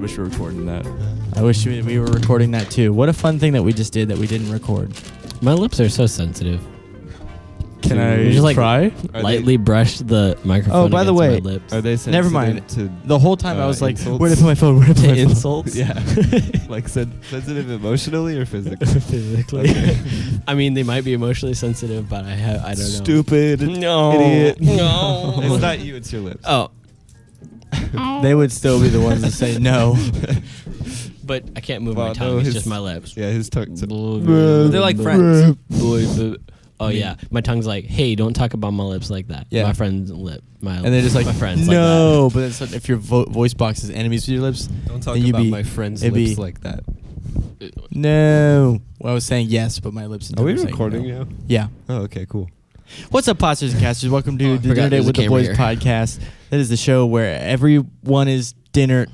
wish we were recording that. I wish we were recording that too. What a fun thing that we just did that we didn't record. My lips are so sensitive. Can I just like try? lightly brush the microphone. Oh, by the against way, my lips. Are they sensitive? Never mind. To The whole time I was like, insults? where'd I put my phone? Where'd I put my phone? insults? Yeah. Like sensitive emotionally or physically? Physically. Okay. I mean, they might be emotionally sensitive, but I don't know. Stupid. No. Idiot. No. It's not you, it's your lips. Oh. They would still be the ones that say no. But I can't move Well, my tongue. no, it's his- just my lips. Yeah, his tongue. They're like friends. Oh yeah, my tongue's like, hey, don't talk about my lips like that. Yeah. My friend's lip. And And they're just like, my friends no. like But it's like, if your voice box is enemies with your lips, Don't talk then you'd about be- my friend's it'd lips be- like that. that. no. Well, I was saying yes, but my lips. Are we were saying recording no. now? Yeah. Oh, okay, cool. What's up, Posters and Casters? Welcome to I the forgot Dinner Date there's a with the camera Boys here. podcast. That is the show where everyone is dinner.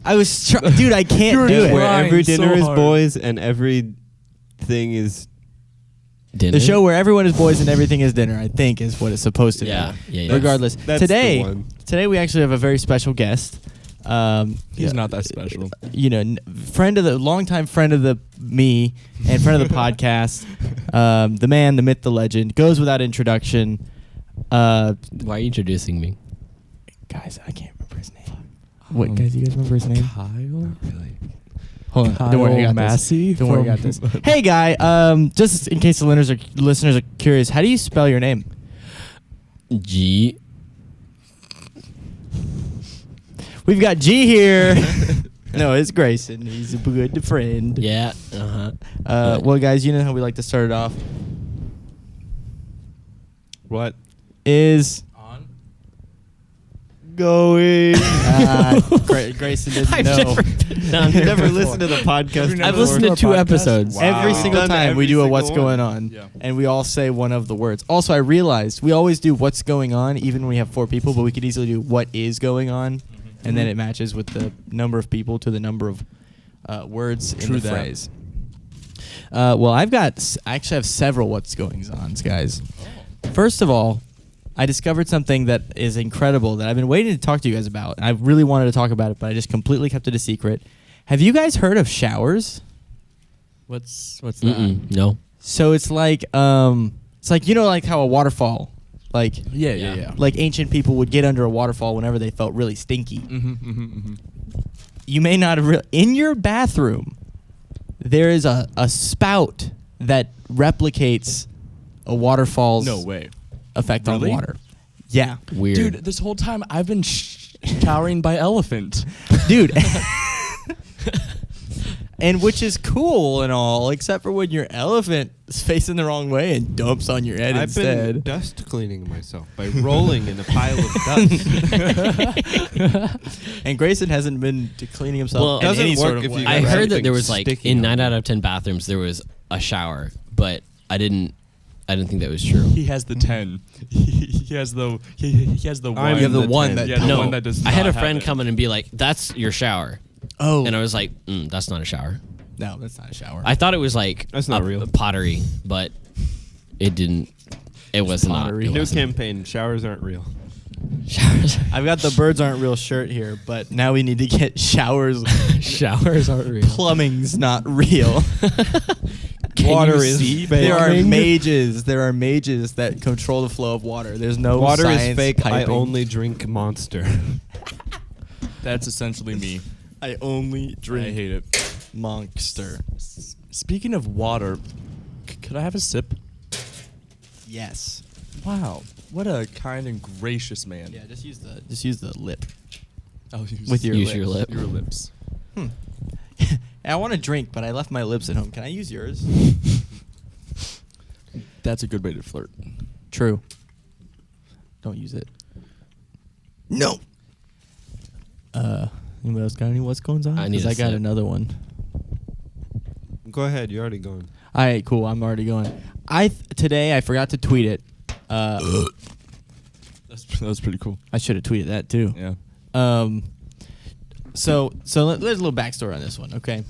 I was, dude, I can't do it. Where trying every so dinner is hard. boys and every thing is... Dinner? The show where everyone is boys and everything is dinner, I think, is what it's supposed to Yeah, be. yeah, yeah. Regardless, That's the today one. we actually have a very special guest. He's not that special. You know, longtime friend of the me and friend of the podcast. The man, the myth, the legend, goes without introduction. Why are you introducing me? Guys, I can't remember his name. What, guys? You guys remember his name? Kyle? Really? Hold on. Don't worry, I got Massey. this. Don't worry, I got this. Hey, guy. Just in case the listeners are curious, how do you spell your name? G. We've got G here. No, it's Grayson. He's a good friend. Yeah. Well, guys, you know how we like to start it off. What? Is On? Going. Grayson didn't I've know. never been down You've here never before. listened to the podcast I've I've before? listened to 2 episodes. Wow. Every You've single done time we every do a single what's one? going on, Yeah. and we all say one of the words. Also, I realized we always do what's going on, even when we have 4 people, but we could easily do what is going on, and then it matches with the number of people to the number of words in True the that. phrase. Well, I actually have several what's going on, guys. First of all, I discovered something that is incredible that I've been waiting to talk to you guys about. And I really wanted to talk about it, but I just completely kept it a secret. Have you guys heard of showers? What's that? No. So it's like you know, like how a waterfall, like Yeah. like ancient people would get under a waterfall whenever they felt really stinky. You may not have in your bathroom. There is a spout that replicates a waterfall's No way. effect on Really? water. Yeah, Weird. Dude, this whole time I've been showering by elephant. dude. And which is cool and all, except for when your elephant is facing the wrong way and dumps on your head I've been instead. dust cleaning myself by rolling in a pile of dust. And Grayson hasn't been to cleaning himself Well, in doesn't any work sort of if way. you I got heard that there something was like sticky in on 9 it. out of 10 bathrooms there was a shower, but I didn't think that was true. He has the 10. He has the he has the one. You have the one 10. that- yeah, the No, one that does I had not a have friend it. come in and be like, "That's your shower," Oh, and I was like, "That's not a shower." no, that's not a shower. I thought it was like That's not real. pottery, but it didn't. It was not. pottery. It New wasn't. campaign, showers aren't real. Showers. I've got the birds aren't real shirt here, but now we need to get showers. Showers aren't real. Plumbing's not real. Water you is see? fake. There are Plumbing? mages. There are mages that control the flow of water. There's no Water is science fake. I piping. only drink Monster. That's essentially me. I only I drink hate it. Monster. Speaking of water, could I have a sip? Yes. Wow, what a kind and gracious man. Yeah, just use the lip. Oh, use With your Use lips. your lip. your lips. I want to drink, but I left my lips at home. Can I use yours? That's a good way to flirt. True. Don't use it. No. Anybody else got any what's going on? I need 'Cause a I got sip. another one. Go ahead, you're already going. All right, cool. I'm already going. Today I forgot to tweet it. That was pretty cool. I should have tweeted that too. Yeah. So there's a little backstory on this one. Okay.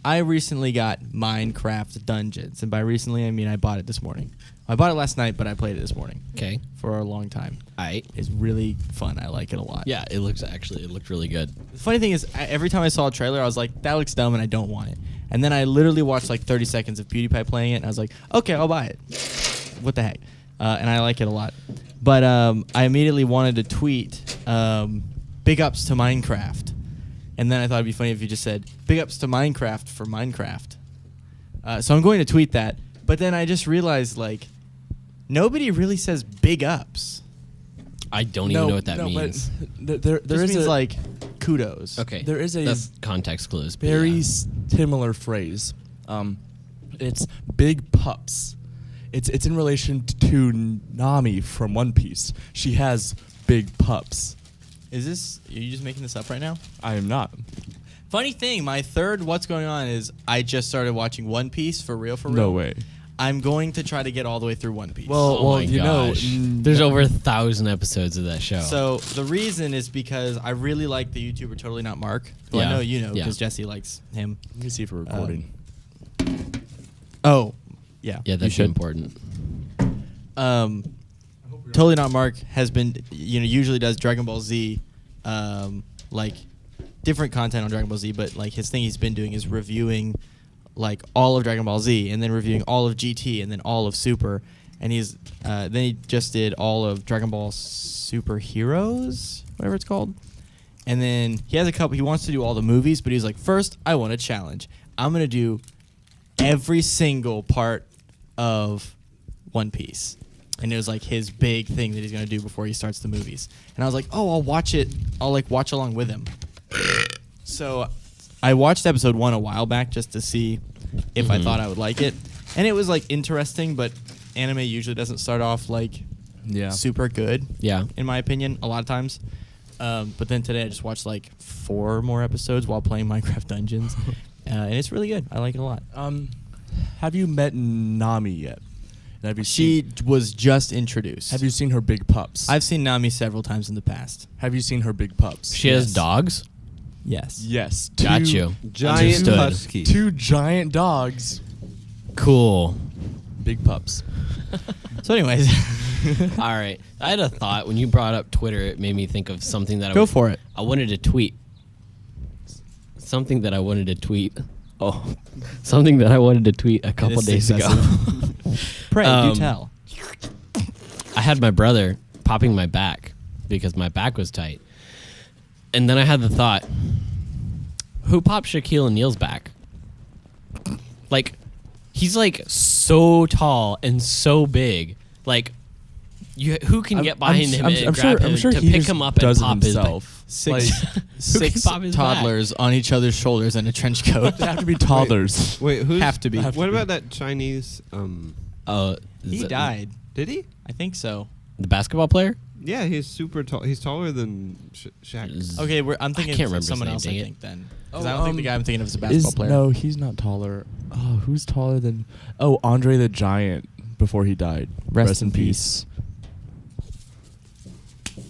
I recently got Minecraft Dungeons, and by recently I mean I bought it this morning. I bought it last night, but I played it this morning. Okay. For a long time. Aight. It's really fun. I like it a lot. Yeah, it looked really good. The funny thing is, every time I saw a trailer, I was like, that looks dumb and I don't want it. And then I literally watched like 30 seconds of PewDiePie playing it, and I was like, okay, I'll buy it. What the heck? And I like it a lot. But I immediately wanted to tweet big ups to Minecraft. And then I thought it'd be funny if you just said, big ups to Minecraft for Minecraft. So I'm going to tweet that. But then I just realized, like, nobody really says big ups. I don't even know what that means. But there This is means, a, like, kudos. Okay. there is a That's context clues. but very yeah. similar phrase. It's big pups. It's in relation to Nami from One Piece. She has big pups. Are you just making this up right now? I am not. Funny thing, my third what's going on is I just started watching One Piece for real. No way. I'm going to try to get all the way through One Piece. Well, Oh my you know, gosh. There's over 1,000 episodes of that show. So the reason is because I really like the YouTuber Totally Not Mark, who I Yeah. know you know Yeah. because Jesse likes him. Let me see if we're recording. Oh, yeah. yeah, you that's should. important. Totally Not Mark has been, usually does Dragon Ball Z, like different content on Dragon Ball Z, but like his thing he's been doing is reviewing like all of Dragon Ball Z and then reviewing all of GT and then all of Super, and then he just did all of Dragon Ball Super Heroes, whatever it's called, and then he wants to do all the movies, but he's like, first I want a challenge. I'm gonna do every single part of One Piece. And it was like his big thing that he's going to do before he starts the movies. And I was like, oh, I'll watch it. I'll like watch along with him. So I watched episode 1 a while back just to see if I thought I would like it. And it was like interesting, but anime usually doesn't start off like super good, Yeah. in my opinion, a lot of times. But then today I just watched like 4 more episodes while playing Minecraft Dungeons. And it's really good. I like it a lot. Have you met Nami yet? And have you She was just introduced. Have you seen her big pups? I've seen Nami several times in the past. Have you seen her big pups? She has Yes. dogs? Yes. Yes. Got you. Giant Understood. husky. 2 giant dogs, Cool. big pups. So anyways, All right. I had a thought. When you brought up Twitter, it made me think of something that go for it. I wanted to tweet. Something that I wanted to tweet. Oh. Something that I wanted to tweet a couple This is days ago. Pray, do Um, tell. I had my brother popping my back because my back was tight. And then I had the thought, who popped Shaquille O'Neal's back? Like, he's like so tall and so big. Like, who can get behind him and grab him to he pick just him up and does it pop his back? himself. Six, Who six can pop his back? toddlers on each other's shoulders in a trench coat. They have to be toddlers. Wait, who's Have to be. What about that Chinese? Oh, He died. Did he? I think so. The basketball player? Yeah, he's super tall. He's taller than Shaq. Okay, I'm thinking can't of remember someone his else. name, I dang think it. then, because I don't think the guy I'm thinking of is a Is- basketball player. No, he's not taller. Oh, who's taller than? Oh, Andre the Giant before he died. Rest in peace. I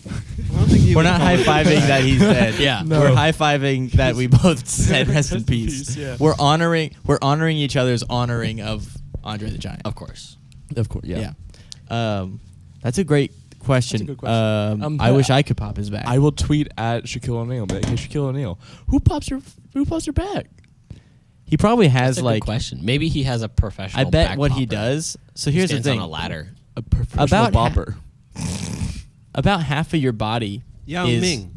don't think he We're was not taller high than fiving Shaq. that he's dead. Yeah. No. We're high fiving that we both said rest in peace. yeah. We're honoring each other's honoring of Andre the Giant. Of course. Of course, yeah. That's a great question. That's a good question. I wish I could pop his back. I will tweet at Shaquille O'Neal. Be like, hey, Shaquille O'Neal, who pops your back? He probably has That's a like good question. Maybe he has a professional I bet back what he popper. does. So He here's the stands thing. on a ladder. A professional About bopper. About half of your body Yao is Ming.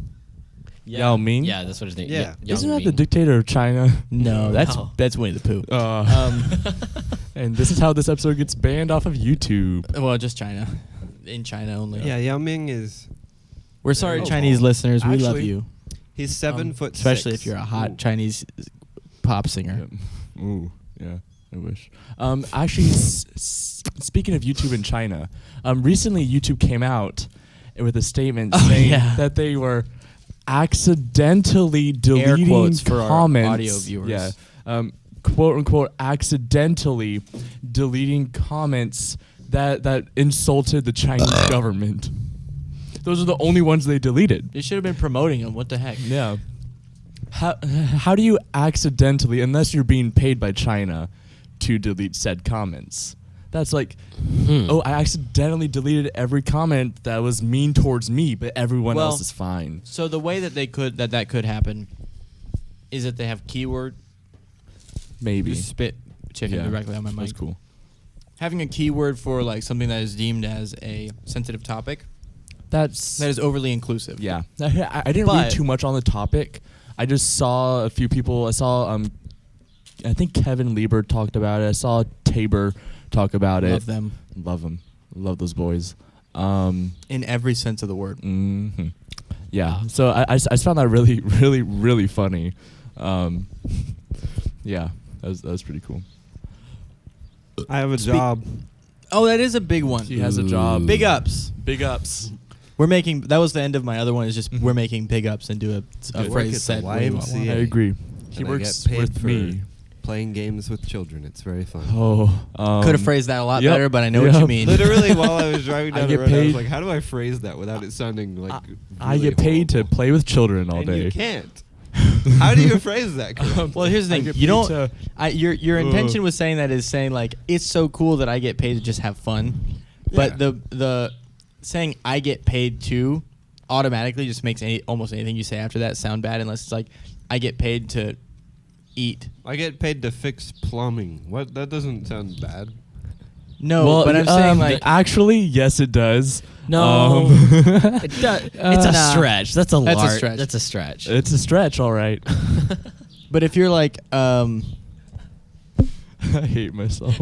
Yao Ming? Yeah, that's what his name. Yeah. Yao Isn't that Ming. the dictator of China? No, that's No. Winnie the Pooh. And this is how this episode gets banned off of YouTube. Well, just China. In China only. Yeah, Yao Ming is. We're sorry, Oh, Chinese well, listeners. We love actually- you. He's 7'6", Especially if you're a hot Chinese pop singer. Ooh, yeah, I wish. Actually, speaking of YouTube in China, recently YouTube came out with a statement saying that they were accidentally deleting quotes for our comments. audio viewers. Yeah, quote unquote, accidentally deleting comments that insulted the Chinese government. Those are the only ones they deleted. They should have been promoting them. What the heck? Yeah. how do you accidentally, unless you're being paid by China, to delete said comments? That's like, oh, I accidentally deleted every comment that was mean towards me, but everyone else is fine. So the way that that could happen is that they have keyword. Maybe. Just spit chicken directly on my mic. That's cool. Having a keyword for like something that is deemed as a sensitive topic. That is overly inclusive. Yeah. I didn't read too much on the topic. I just saw a few people. I saw, I think Kevin Lieber talked about it. I saw Tabor talk about it. Love them. Love them. Love those boys. In every sense of the word. Mm-hmm. Yeah. So I just found that really, really, really funny. Yeah. That was pretty cool. I have a job. Oh, that is a big one. He has a job. Big ups. Big ups. We're making. That was the end of my other one. Is just we're making big ups and do a Work phrase at said. the way more. YMCA. I agree. He And I works get paid with for me. Playing games with children. It's very fun. Oh. Could have phrased that a lot Yep. better, but I know what you Yep. mean. Literally, while I was driving I down the get road, I was paid- like, how do I phrase that without it sounding like I really get paid horrible? to play with children all And day. you can't. How do you phrase that? correctly? Well, here's the I thing. get You paid don't. to- Your intention was saying that is saying like it's so cool that I get paid to just have fun, but Yeah. the saying I get paid to automatically just makes almost anything you say after that sound bad unless it's like I get paid to eat. I get paid to fix plumbing. What? That doesn't sound bad. No, Well, but I'm saying like actually, yes, it does. No. It's a Nah. stretch. That's a That's a large. stretch. That's a stretch. It's a stretch, all right. but if you're like I hate myself.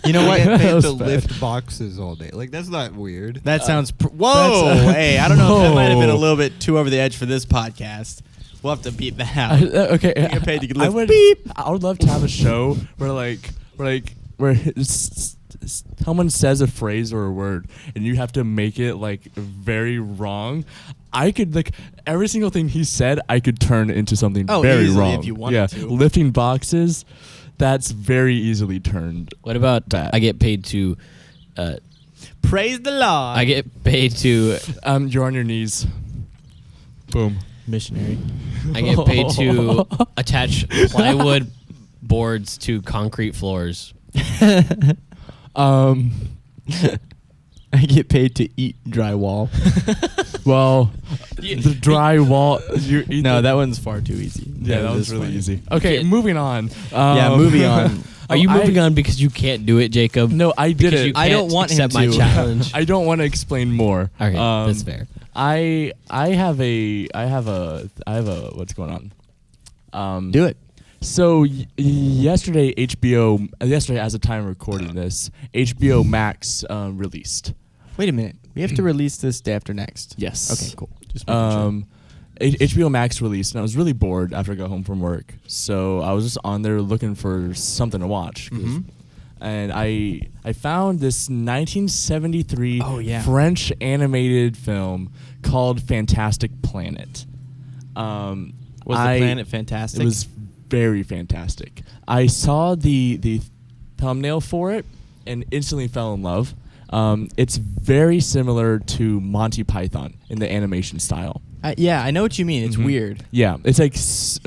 you know I what? get That paid was to bad. lift boxes all day. Like that's not weird. That sounds. Whoa! that's- Hey, I don't know if that might have been a Whoa. little bit too over the edge for this podcast. We'll have to beat that out. Okay, You get paid to I lift would. beep. I would love to have a show where someone says a phrase or a word, and you have to make it like very wrong. I could like every single thing he said, I could turn into something Oh, very easily wrong. if you wanted yeah, to. lifting boxes, that's very easily turned. What about Bad. I get paid to? Praise the Lord. I get paid to. You're on your knees. Boom. missionary. I get paid to attach plywood boards to concrete floors. I get paid to eat drywall. Well, the dry wall. You eat No, the- that one's far too easy. Yeah, that was was really funny. easy. Okay, can't- moving on. Yeah, moving on. Are you moving on because you can't do it, Jacob? No, I did Because it. you I don't can't want him accept my to. challenge. I don't want to explain more. Okay, that's fair. I have a what's going on? Do it. So yesterday yesterday as the time of recording this, HBO Max released. Wait a minute. We have to release this day after next. Yes. Okay, cool. Just making sure. HBO Max released, and I was really bored after I got home from work. So I was just on there looking for something to watch. And I found this 1973 Oh, yeah. French animated film called Fantastic Planet. Was the planet fantastic? It was very fantastic. I saw the thumbnail for it and instantly fell in love. It's very similar to Monty Python in the animation style. Yeah, I know what you mean. It's weird. Yeah, it's like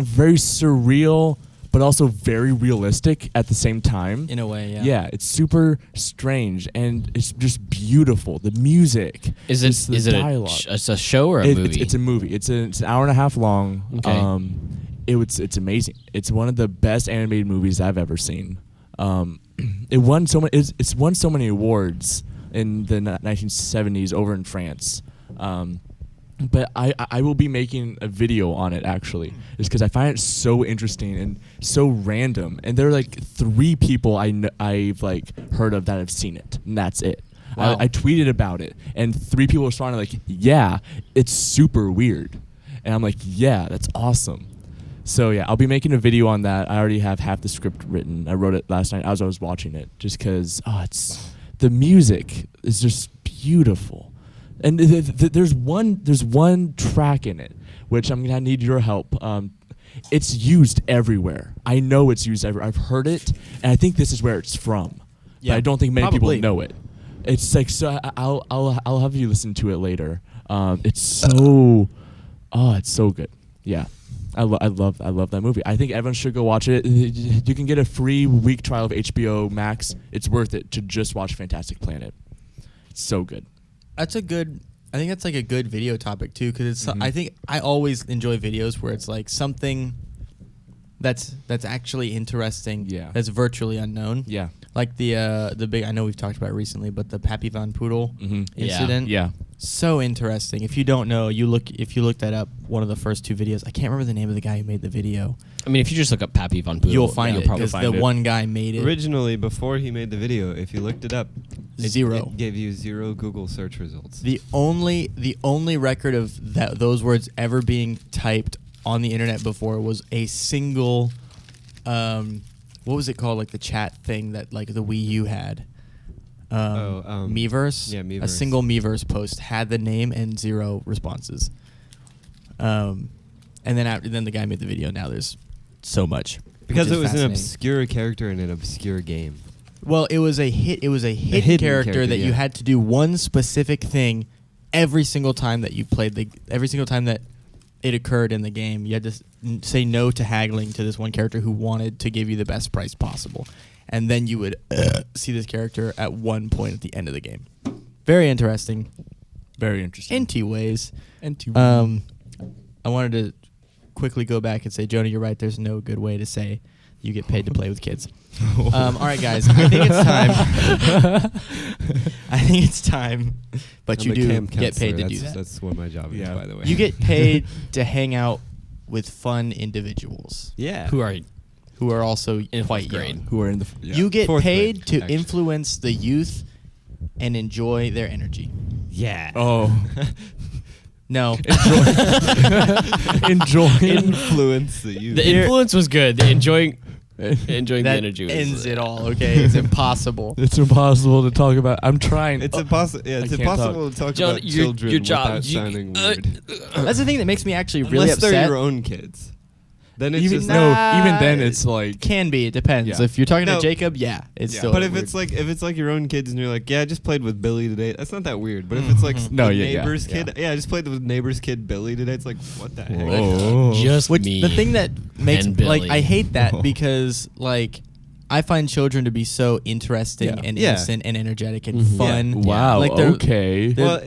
very surreal, but also very realistic at the same time. In a way, yeah. Yeah, it's super strange and it's just beautiful. The music, Is just it the is it dialogue. it's a show or a movie? It's a movie. It's an hour and a half long. Okay. It's amazing. It's one of the best animated movies I've ever seen. It won so many. It's won so many awards in the 1970s over in France. But I will be making a video on it actually, just because I find it so interesting and so random. And there are like 3 people I've like heard of that have seen it, and that's it. Wow. I tweeted about it, and 3 people responded like, "Yeah, it's super weird," and I'm like, "Yeah, that's awesome." So yeah, I'll be making a video on that. I already have half the script written. I wrote it last night as I was watching it, just because it's the music is just beautiful. And there's one track in it which I'm gonna need your help. It's used everywhere. I know it's used everywhere. I've heard it, and I think this is where it's from. Yeah, but I don't think many probably. people know it. It's like so. I'll have you listen to it later. It's so. Oh, it's so good. Yeah. I love that movie. I think everyone should go watch it. You can get a free week trial of HBO Max. It's worth it to just watch Fantastic Planet. It's so good. I think that's like a good video topic too, because it's. I think I always enjoy videos where it's like something that's actually interesting. Yeah. That's virtually unknown. Yeah. Like the big. I know we've talked about it recently, but the Pappy Van Poodle incident. Yeah. So interesting. If you don't know, if you look that up, one of the first 2 videos. I can't remember the name of the guy who made the video. I mean, if you just look up Pappy Van Poodle, You'll find it probably because find the it. one guy made it. Originally, before he made the video, if you looked it up, Zero. It gave you 0 Google search results. The only record of those words ever being typed on the internet before was a single, what was it called? Like the chat thing that like the Wii U had. Miiverse. Yeah, Miiverse. A single Miiverse post had the name and 0 responses. And then the guy made the video. Now there's so much Because which it is was an fascinating. obscure character in an obscure game. Well, it was a hidden character that you yeah. had to do one specific thing every single time that you played every single time that it occurred in the game. You had to say no to haggling to this one character who wanted to give you the best price possible. And then you would see this character at one point at the end of the game. Very interesting. Very interesting. NT ways. NT. I wanted to quickly go back and say, Jonah, you're right. There's no good way to say you get paid to play with kids. All right, guys. I think it's time. I think it's time. But I'm you a do camp get paid to counselor. do that. That's what my job is, Yeah. by the way. You get paid to hang out with fun individuals yeah. Who are who are also in quite fourth grade. young. Who are in the You get 4th paid grade, to actually. influence the youth and enjoy their energy. Yeah. Oh. No. Enjoy. Influence the youth. The influence was good. The enjoying the that energy was ends it all, okay? It's impossible. It's impossible to talk about. I'm trying. It's impossible. Yeah, it's I can't impossible to talk Jonah, about your children job, without sounding weird. That's the thing that makes me actually really Unless they're upset. your own kids. Then it's even just no. Nah, Even then, it's like. Can be. It depends. Yeah. If you're talking No. to Jacob, yeah, it's Yeah. still. But if weird. it's like your own kids and you're like, yeah, I just played with Billy today. That's not that weird. But if it's like No, the yeah, yeah, neighbor's yeah. kid, yeah, I just played with neighbor's kid Billy today. It's like, what the heck? Whoa. Just Which me. the thing that makes and like Billy. I hate that because like I find children to be so interesting Yeah. and Yeah. innocent and energetic and Mhm. fun. Wow. Like they're- Okay. Well,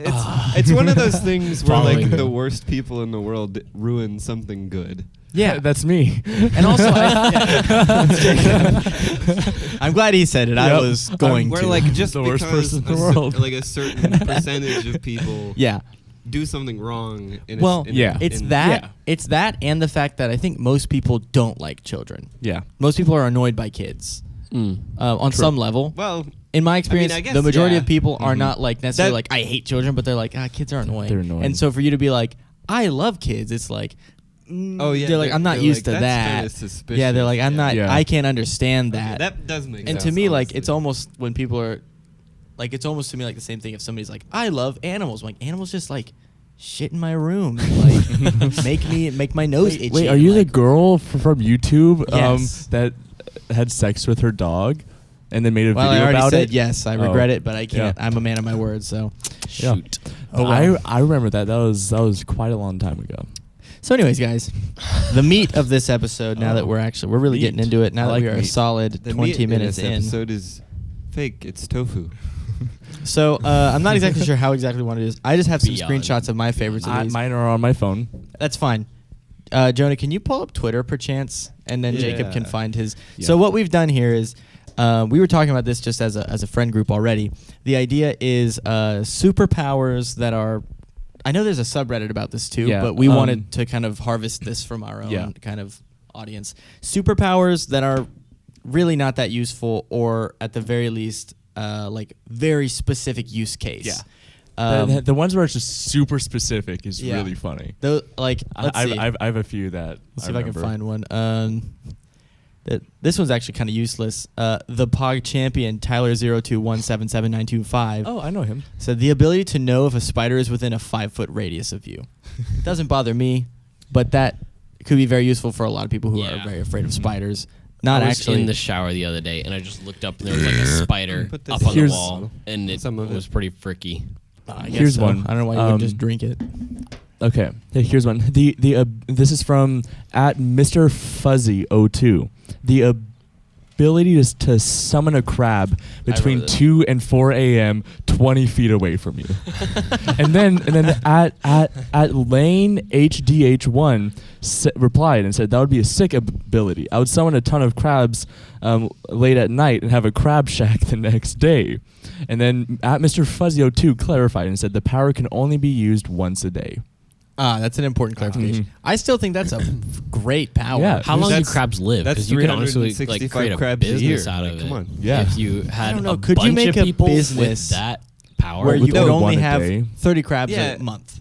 it's one of those things where like Following the you. worst people in the world ruin something good. Yeah, That's me. and also I'm glad he said it. I Yep. was going Where to. like just The worst because person in the world. like a certain percentage of people yeah. do something wrong. Well, yeah. It's in- that. Yeah. It's that, and the fact that I think most people don't like children. Yeah. Most people are annoyed by kids on True. some level. Well, In my experience, I guess, the majority yeah. of people are Mhm. not like necessarily That- like I hate children, but they're like kids are annoying. They're annoying. And so for you to be like I love kids, it's like oh yeah, they're like I'm not they're used like, to "That's that. kinda suspicious." Yeah, they're like I'm not. Yeah. I can't understand Okay, that. that does make And sense. to me, like honestly. it's almost when people are like it's almost to me like the same thing. If somebody's like I love animals, I'm like animals just like shit in my room, like make my nose itchy. Wait, are you like, the girl from YouTube Yes. that had sex with her dog and then made a Well, I video already about said it? yes. I Oh. regret it, but I can't. Yeah. I'm a man of my word. So, Yeah. Shoot. Oh, well. I remember that. That was quite a long time ago. so anyways, guys, the meat of this episode. Now that we're really Meat. getting into it. Now I that like we are a meat. solid the 20 meat minutes in in. this episode is fake. It's tofu. So I'm not exactly sure how exactly one it is. I just have some Beyond. screenshots of my favorites of these. Mine are on my phone. That's fine. Jonah, can you pull up Twitter perchance, and then Jacob can Yeah. find his. Yeah. So what we've done here is, we were talking about this just as a friend group already. The idea is superpowers that are. I know there's a subreddit about this too, Yeah, but we wanted to kind of harvest this from our own Yeah. kind of audience. Superpowers that are really not that useful, or at the very least, like very specific use case. Yeah. The ones where it's just super specific is yeah. really funny. Those, like, let's see. I have a few that. Let's see if I can remember. find one. This one's actually kind of useless. The Pog champion Tyler02177925 Oh, I know him. said the ability to know if a spider is within a 5-foot radius of you. It doesn't bother me, but that could be very useful for a lot of people who Yeah. are very afraid of spiders. Not I was actually in the shower the other day, and I just looked up, and there was like a spider Put this up on the Here's- wall, and it Some of it. was pretty freaky. I guess Here's so. one. I don't know why you wouldn't just drink it. Okay, here's one. This is from at Mr. Fuzzy02. The ability to summon a crab between 2 and 4 a.m. 20 feet away from you. and then at Lane HDH1 replied and said that would be a sick ability. I would summon a ton of crabs late at night and have a crab shack the next day. And then at Mr. Fuzzy02 clarified and said the power can only be used once a day. That's an important clarification. I still think that's a great power. Yeah. How long do crabs live? That's Because you could honestly 365 create a crabs a business year. out of Like, it. come on. Yeah. If you had I don't know, a could you bunch make of a people business with that power, where you With could the only one a have day. 30 crabs Yeah. a month.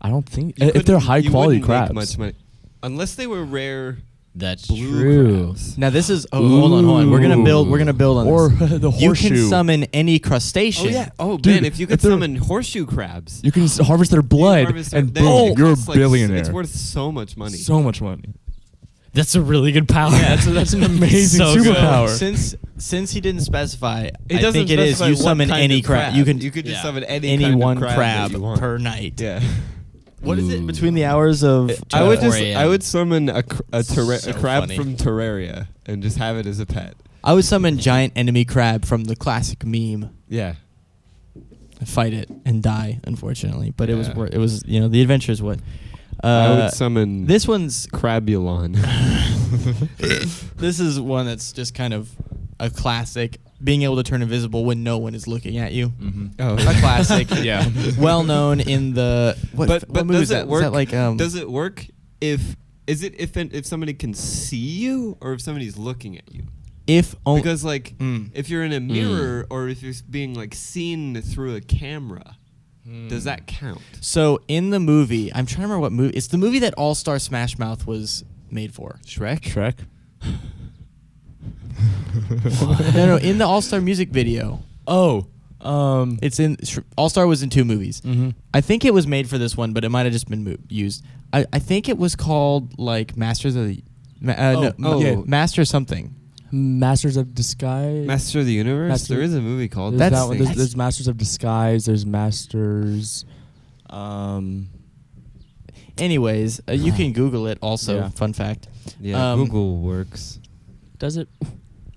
I don't think You if they're couldn't- high you quality wouldn't make crabs. much money. Unless they were rare that's blue true. crabs. Now this is hold on. We're gonna build on Or this. the You horseshoe. can summon any crustacean. Oh yeah. Oh Dude, man, if you could if they're- summon horseshoe crabs, You can harvest their blood harvest their- and then boom, it you're a costs, like, billionaire. It's worth so much money. So much money. That's a really good power. Yeah, that's an amazing So good. superpower. Since he didn't specify, It I doesn't think it is specify you what summon kind any of crab. You You could just Yeah. summon any any kind one of crab that you want. per night. Yeah. What is it Ooh. between the hours of? I would 4 just a.m. I would summon a So crab funny. from Terraria and just have it as a pet. I would summon giant enemy crab from the classic meme. Yeah. Fight it and die, unfortunately. But it was Yeah. it was the adventure is what. I would summon This one's Crabulon. this is one that's just kind of a classic. Being able to turn invisible when no one is looking at you. Oh. A classic. Yeah. Well known in the what But movie does is that? it work? Is that like Does it work if somebody can see you or if somebody's looking at you? if only Because like Mm. if you're in a mirror or if you're being like seen through a camera, does that count? So in the movie, I'm trying to remember what movie. It's the movie that All Star Smash Mouth was made for. Shrek. No, in the All Star music video. Oh. It's in All Star was in 2 movies. Mm-hmm. I think it was made for this one, but it might have just been used. I think it was called like Masters of the Master something. Masters of Disguise. Master of the Universe? Master- There is a movie called There's that. that one. thing. There's Masters of Disguise. There's Masters. Anyways, you can Google it. Also, Yeah. fun fact. Yeah, Google works. Does it?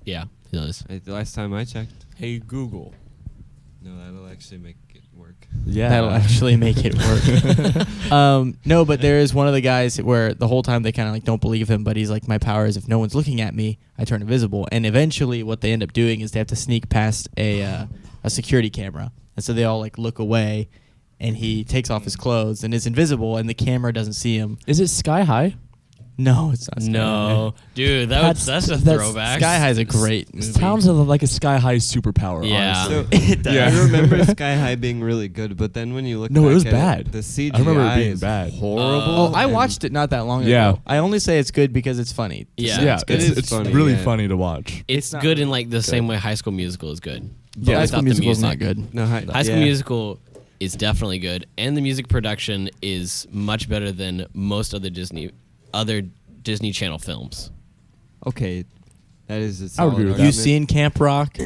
Yeah, it does. The last time I checked. Hey Google. No, that'll actually make it work. Yeah. That'll actually make it work. No, but there is one of the guys where the whole time they kind of like don't believe him, but he's like, my power is if no one's looking at me, I turn invisible. And eventually what they end up doing is they have to sneak past a security camera. And so they all like look away and he takes off his clothes and is invisible and the camera doesn't see him. Is it Sky High? No, it's not. Sky No, dude, that's a that's- throwback. High. Sky High's a great movie. It sounds like a Sky High superpower. Yeah. Honestly. So It does. I remember Sky High being really good, but then when you look No, back it was at bad. the CGI I remember it being is bad. horrible. Oh, I and- watched it not that long ago. Yeah. I only say it's good because it's funny. Yeah. Yeah, it's good. It's funny, really yeah. funny to watch. It's not good really in like the same way High School Musical is good. But Yeah, High School without the Musical is not music. good. No, High School yeah. Musical is definitely good, and the music production is much better than most other Disney Channel films. Okay, that is a I would solid agree with argument. You seen Camp Rock?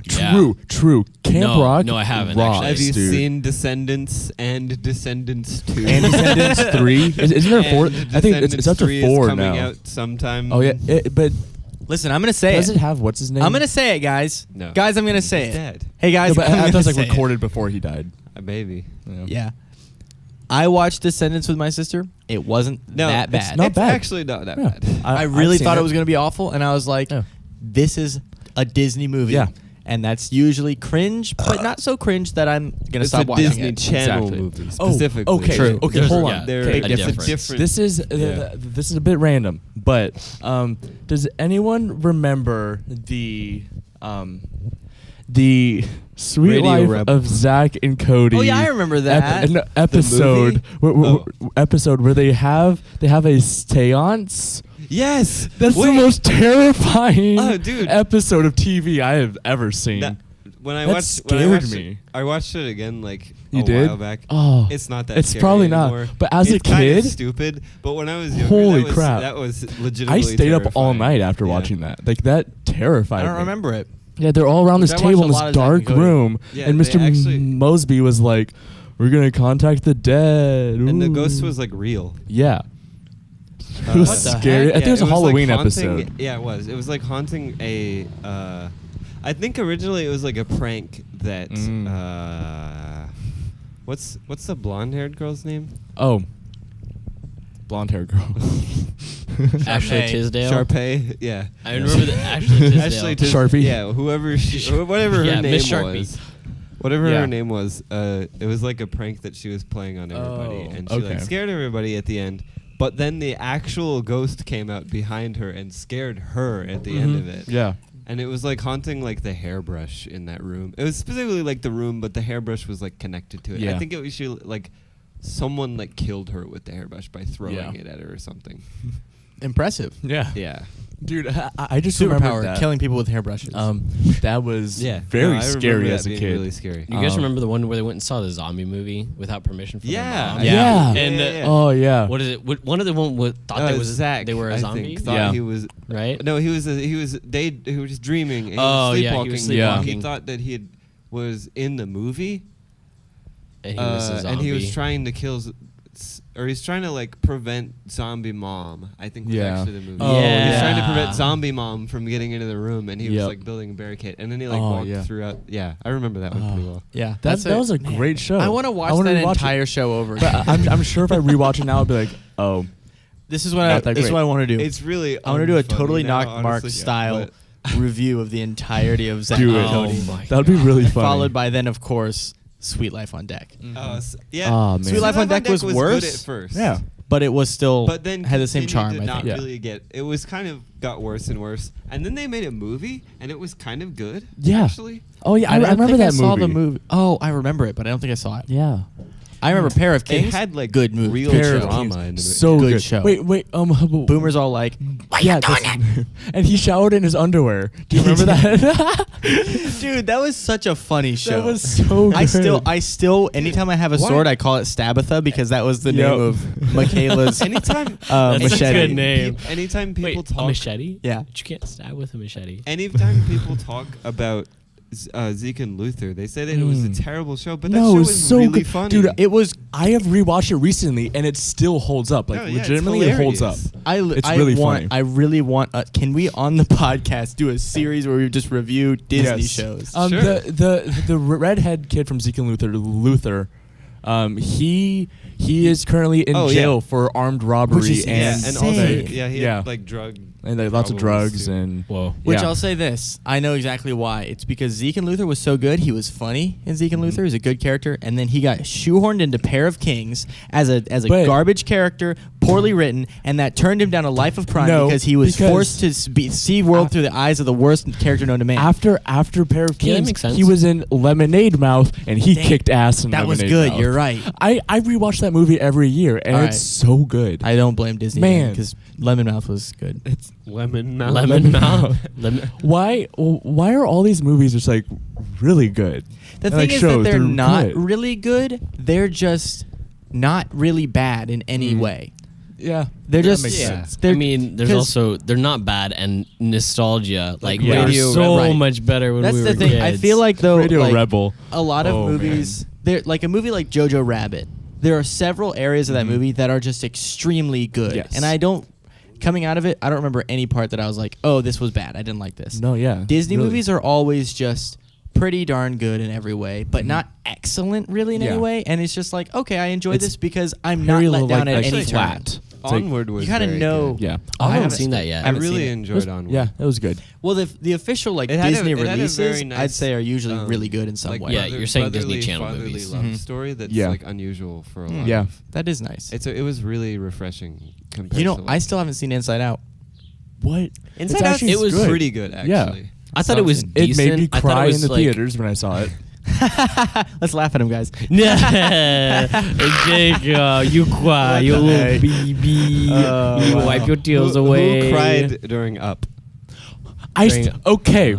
True. Camp No, Rock. no, I haven't, rocks, actually. Have you dude. seen Descendants and Descendants 2? And Descendants 3? Isn't there 4? And I think it's up to Descendants 3 is 4 coming now. out sometime. Oh yeah, but Listen, I'm gonna say does it. it have what's his name? I'm gonna say it, guys. No. Guys, I'm gonna He's say it. dead. Hey guys, No, but I'm I thought it was gonna like say recorded before he died. A baby. Yeah. I watched Descendants with my sister. It wasn't No, that it's bad. not It's bad. actually not that Yeah. bad. I I've really seen thought it was gonna be awful, and I was like, Yeah. "This is a Disney movie." Yeah. And that's usually cringe, but not so cringe that I'm gonna It's stop a watching Disney it. Channel Exactly. movie Oh, specifically. okay. True. Okay, There's- hold yeah, on. They're Okay, it's a difference. different. This is Yeah. this is a bit random, but does anyone remember the Sweet Radio Life Rep. of Zack and Cody? Oh yeah, I remember that. an episode movie? episode where they have a séance. Yes, That's the Wait. most terrifying Oh, dude. episode of TV I have ever seen. That- when I That watched scared me. I watched it again like You a did? while back. Oh, It's not that. it's scary probably not. anymore. But as a It's kinda kid, stupid. But when I was younger, holy that was, crap. that was I legitimately. stayed up all terrifying. night after Yeah. watching that. Like that terrified I don't me. remember it. Yeah, they're all around this I watched table a in this lot of Zack and dark Cody. room, Yeah, and they Mr. actually- Mosby was like, We're gonna contact the dead. And the Ooh. ghost was like real. Yeah. It was What the scary. heck? I think it was a like Halloween haunting- episode. Yeah, it was. It was like haunting a. I think originally it was like a prank that. What's the blonde-haired girl's name? Oh. Blonde hair girl. Ashley Sharpay. Tisdale. Sharpay. Yeah. I remember the Ashley Tisdale. Ashley Sharpie. Yeah, whoever she, whatever her Yeah, name Miss Sharpie. was. Whatever Yeah. her name was, it was like a prank that she was playing on everybody, Oh, and she okay. like scared everybody at the end. But then the actual ghost came out behind her and scared her at the end of it. Yeah. And it was like haunting like the hairbrush in that room. It was specifically like the room, but the hairbrush was like connected to it. Yeah. I think it was she like someone like killed her with the hairbrush by throwing Yeah. it at her or something. Impressive. Yeah. Yeah. Dude, I just remember Superpower, that. killing people with hairbrushes. That was Yeah. very No, I remember scary that as a being kid. Really scary. You guys Um, remember the one where they went and saw the zombie movie without permission from Yeah. their mom? Yeah. And Yeah. Oh yeah. what is it? One of the one thought Zack, they were a I zombie, think, thought Yeah. he was right? No, he was dreaming. And he Oh, was yeah, he sleepwalking. was He sleepwalking. thought that was in the movie, And he was a zombie. and he was trying to kill, or he's trying to like prevent zombie mom. I think was Yeah. actually the movie. Oh, Yeah. He's trying to Yeah. prevent zombie mom from getting into the room, and he was Yep. like building a barricade, and then he like Oh, walked yeah. throughout. Yeah, I remember that one pretty well. yeah, That was a great show. I want to watch wanna that rewatch entire it. show over. But I'm sure if I rewatch it now, I'll be like, oh, This is what Not that this is great. what I want to do. It's really. I want to do a unfunny totally now, knock Mark honestly, style but- review of the entirety of Zack do and it. Cody. my That would be really funny. Followed by then, of course, Sweet Life on Deck. Yeah. Aw, man. Sweet Life on Deck was good worse. at first. Yeah. But it was still But then had the same continued charm. to I not think. Yeah. really get. It was kind of got worse and worse, and then they made a movie, and it was kind of good. Yeah. Actually. Oh yeah, I don't remember think that I saw movie. the movie. Oh, I remember it, but I don't think I saw it. Yeah. I remember Pair of Kings. It had like good movie. real Good Pair of show. drama Kings. in the movie. So Good good. show. Wait. Boomer's all like, Yeah, and he showered in his underwear. Do you remember that? dude, that was such a funny show. That was so good. I still, anytime I have a Why? sword, I call it Stabatha because that was the Yep. name of Michaela's Anytime. That's a machete. good name. Anytime people Wait, talk. a machete? Yeah. But you can't stab with a machete. Anytime people talk about Zeke and Luther, they say that it was a terrible show, but that No, show it was was so really good. funny. Dude, I have rewatched it recently, and it still holds up. Like No, yeah, it's legitimately, it holds up. hilarious. It's really funny. I really want. Can we on the podcast do a series where we just review Disney Yes. shows? Sure. The redhead kid from Zeke and Luther, he is currently in Oh, yeah. jail for armed robbery Which is yeah, and and also insane. he Yeah. had like drug and like lots of problems, drugs too. and Whoa. Which yeah. I'll say this: I know exactly why. It's because Zeke and Luther was so good. He was funny in Zeke and Luther. He's a good character, and then he got shoehorned into Pair of Kings as a But- garbage character, poorly written, and that turned him down a life of crime No, because he was because- forced to see world through the eyes of the worst character known to man. After Pair of Yeah, that Kings, makes sense. he was in Lemonade Mouth and he Dang, kicked ass in that was Lemonade good. Mouth. You're right. I rewatch that movie every year and All it's right. so good. I don't blame Disney, Man. because Lemon Mouth was good. It's Lemon mouth. Lemon mouth. Lemon. why are all these movies just like really good? The And, thing like, is shows, that they're not good. really good. They're just not really bad in any way. Yeah, They're that just makes yeah. sense. They're, I mean, there's 'cause also they're not bad and nostalgia. Like Yeah. they were Radio- so right. much better when that's we the were thing. kids. I feel like though, Radio like, Rebel. a lot of Oh, movies, they're like a movie like Jojo Rabbit. There are several areas of that Mhm. movie that are just extremely good, Yes. and I don't. Coming out of it, I don't remember any part that I was like, "Oh, this was bad. I didn't like this." No, yeah. Disney really. movies are always just pretty darn good in every way, but not excellent really in Yeah. any way. And it's just like, okay, I enjoy It's this because I'm not very let down at actually any flat. turn. It's like- Onward was You gotta very know- good. Yeah. I haven't haven't seen that yet. I haven't really seen it. enjoyed Onward. Yeah, that was good. Well, the official like It had a- Disney it had a releases, very I'd nice, say, are usually really good in some like way. Yeah, you're saying Disney brotherly, Channel fatherly movies. love Mhm. story that's Yeah. like unusual for a lot. Yeah. of, That is nice. it was really refreshing. Compared You know, to I still haven't seen Inside Out. What? Inside It's Out actually it was good. pretty good actually. Yeah. I thought it was It decent. made me I thought it cry was in the like, theaters when I saw it. Let's laugh at him, guys. Jake, you cry, you little heck? baby. You wow. wipe your tears Who away. cried during Up? Okay,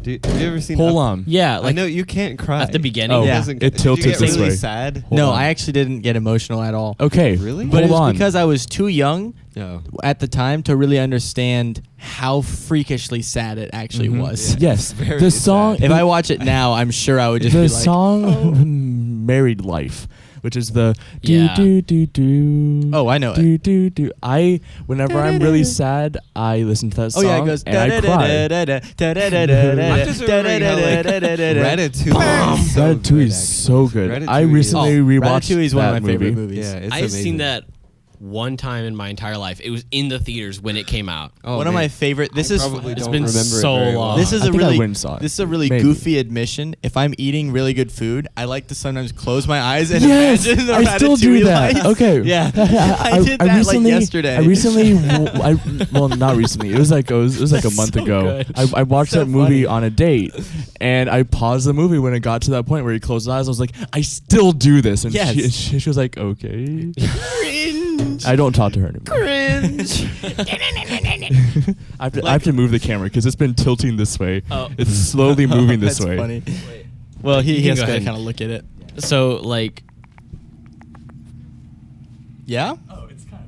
Did you ever seen hold Up? on. Yeah, I like know you can't cry at the beginning. Oh, Yeah. Doesn't- it did you tilted get this really way. sad. Hold No, on. I actually didn't get emotional at all. Okay, Really? But hold it was on. because I was too young No. at the time to really understand how freakishly sad it actually Mhm. was. Yeah. Yes, Very the song. sad. If I watch it now, I'm sure I would just the be like, song Married Life, which is the Yeah. do. Oh, I know it. Do. Whenever I'm really sad, I listen to that song Oh yeah, it goes. and I cry. I'm just remembering how, like, Ratatouille is so Ratatouille good, is so good. Ratatouille I is- recently rewatched Ratatouille is one of that my favorite movie. movies. Yeah, it's I've amazing. seen that one time in my entire life. It was in the theaters when it came out. Oh, One of man. my favorite. This I is probably It's don't been remember so it very long. well. This is I a think I really went and saw it. this is a really Maybe. goofy admission. If I'm eating really good food, I like to sometimes close my eyes and Yes, imagine the I still do Ratatouille that. lights. Okay. Yeah, I did that like yesterday. I recently, well, not recently. It was like a month so ago. good. I watched So that movie funny. on a date, and I paused the movie when it got to that point where he closed his eyes. I was like, I still do this, and Yes. she was like, okay. Cringe. I don't talk to her anymore. Cringe. I have to move the camera because it's been tilting this way. Oh. It's slowly moving this That's way. funny. Well, he You has can to go kind ahead. of look at it. So like, Yeah.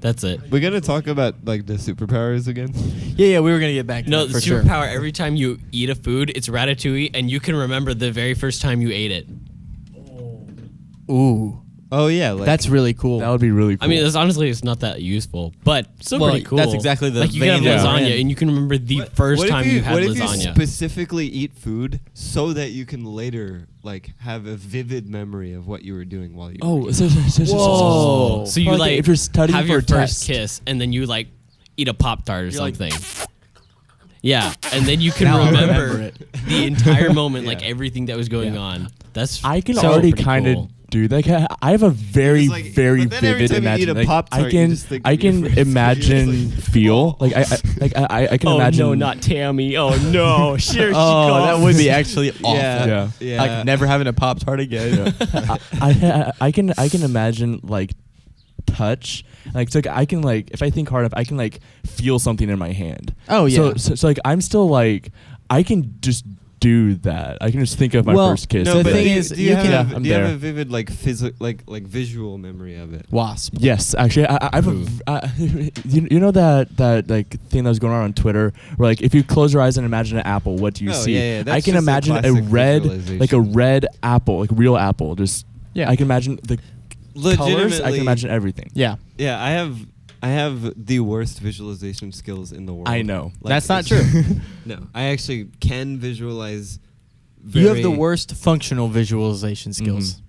that's it. We're gonna talk about like the superpowers again. Yeah. We were gonna get back to No, that the for sure. superpower. Every time you eat a food, it's Ratatouille, and you can remember the very first time you ate it. Ooh, Oh yeah, like that's really cool. That would be really cool. I mean, honestly, it's not that useful, but still Well, pretty cool. that's exactly the like you can have vein that we're lasagna, in. and you can remember the first what if time you had what if lasagna. you specifically eat food so that you can later like have a vivid memory of what you were doing while you were eating? Whoa. So you Like, like if you're studying have for your a first test. kiss, and then you like eat a Pop-Tart or You're like- something. Yeah, and then you can Now I remember remember it. the entire moment, like Yeah. everything that was going Yeah. on. That's I can so already pretty kind of cool. do that. I have a very, It's like- very but then every vivid time you eat a imagination. Like, Pop-Tart, I you can, just think I of your can first kiss. imagine, You're just like, feel oh. like I can Oh imagine. no, not Tammy! Oh no, sure. Oh, that would be actually awful. Yeah. Yeah. Like never having a Pop-Tart again. I can imagine like touch. Like, so, like I can like if I think hard enough, I can like feel something in my hand. Oh, yeah. So like I'm still like I can just do that. I can just think of my Well, first kiss. No, and but be thing like, is, do you you have, can- Yeah, I'm do you have there. a vivid like like visual memory of it? Wasp. yes, actually, I have you know that like thing that was going on Twitter where like if you close your eyes and imagine an apple, what do you Oh, see? yeah, yeah, that's I can just a imagine a classic red visualization. like a red apple, like real apple. Just Yeah. I can imagine the colors. I Legitimately, can imagine everything. Yeah. Yeah, I have the worst visualization skills in the world. I know. Like, That's not it's- true. No, I actually can visualize. You have the very- worst functional visualization skills.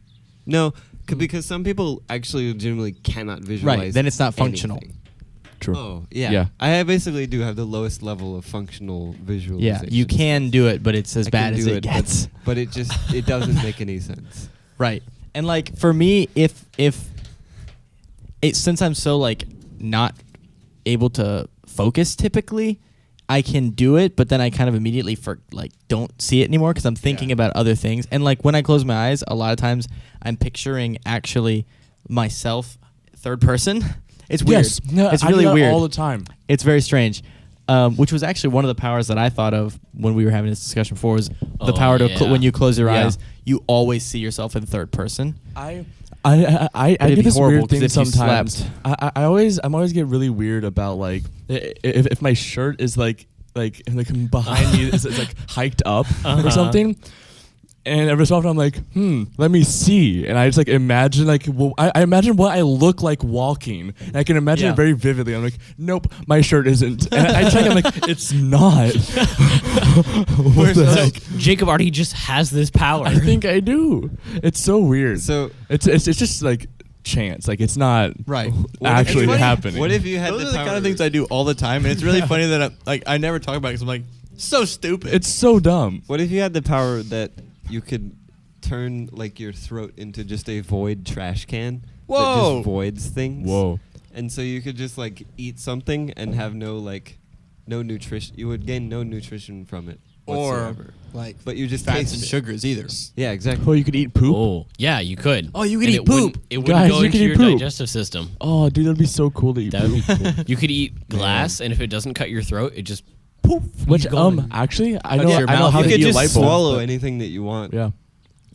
No, because some people actually legitimately cannot visualize. then it's not functional. anything. True. Oh yeah. Yeah. I basically do have the lowest level of functional Yeah, visualization. you can do it, but it's as I bad can as do it gets. but it just it doesn't make any sense. Right. And like for me, if it since I'm so like not able to focus typically, I can do it, but then I kind of immediately don't see it anymore because I'm thinking Yeah. about other things. And like when I close my eyes, a lot of times I'm picturing actually myself third person. It's weird. Yes. No, it's I do really that weird all the time. It's very strange. Which was actually one of the powers that I thought of when we were having this discussion before was the Oh, power to yeah. when you close your Yeah. eyes, you always see yourself in third person. I It'd get be this horrible weird thing 'cause if you sometimes. slept- I always get really weird about like if my shirt is like behind me it's like hiked up or something. And every so often I'm like, let me see. And I just like imagine like I imagine what I look like walking. And I can imagine Yeah. it very vividly. I'm like, nope, my shirt isn't. And I check, I'm like, it's not. What the So heck? Jacob already just has this power. I think I do. It's so weird. So It's just like chance. Like it's not Right. actually What if- happening. What if you had Those the are the power? kind of things I do all the time, and it's really funny that I never talk about it because I'm like, so stupid. It's so dumb. What if you had the power that you could turn like your throat into just a void trash can that Whoa. just voids things? Whoa. And so you could just like eat something and have no nutrition. You would gain no nutrition from it or whatsoever. like But you just fats taste and it. sugars either. Yeah, exactly. Oh, you could eat poop. Oh, yeah, you could. Oh, you could And eat it wouldn't- poop. It wouldn't Guys, go you into could eat your poop. digestive system. Oh, dude, that'd be so cool to eat That would poop. be cool. You could eat glass, and if it doesn't cut your throat, it just poof. Which he's gone. actually I Touch know your I know mouth. how You to could eat a just light bulb. swallow but- anything that you want. Yeah.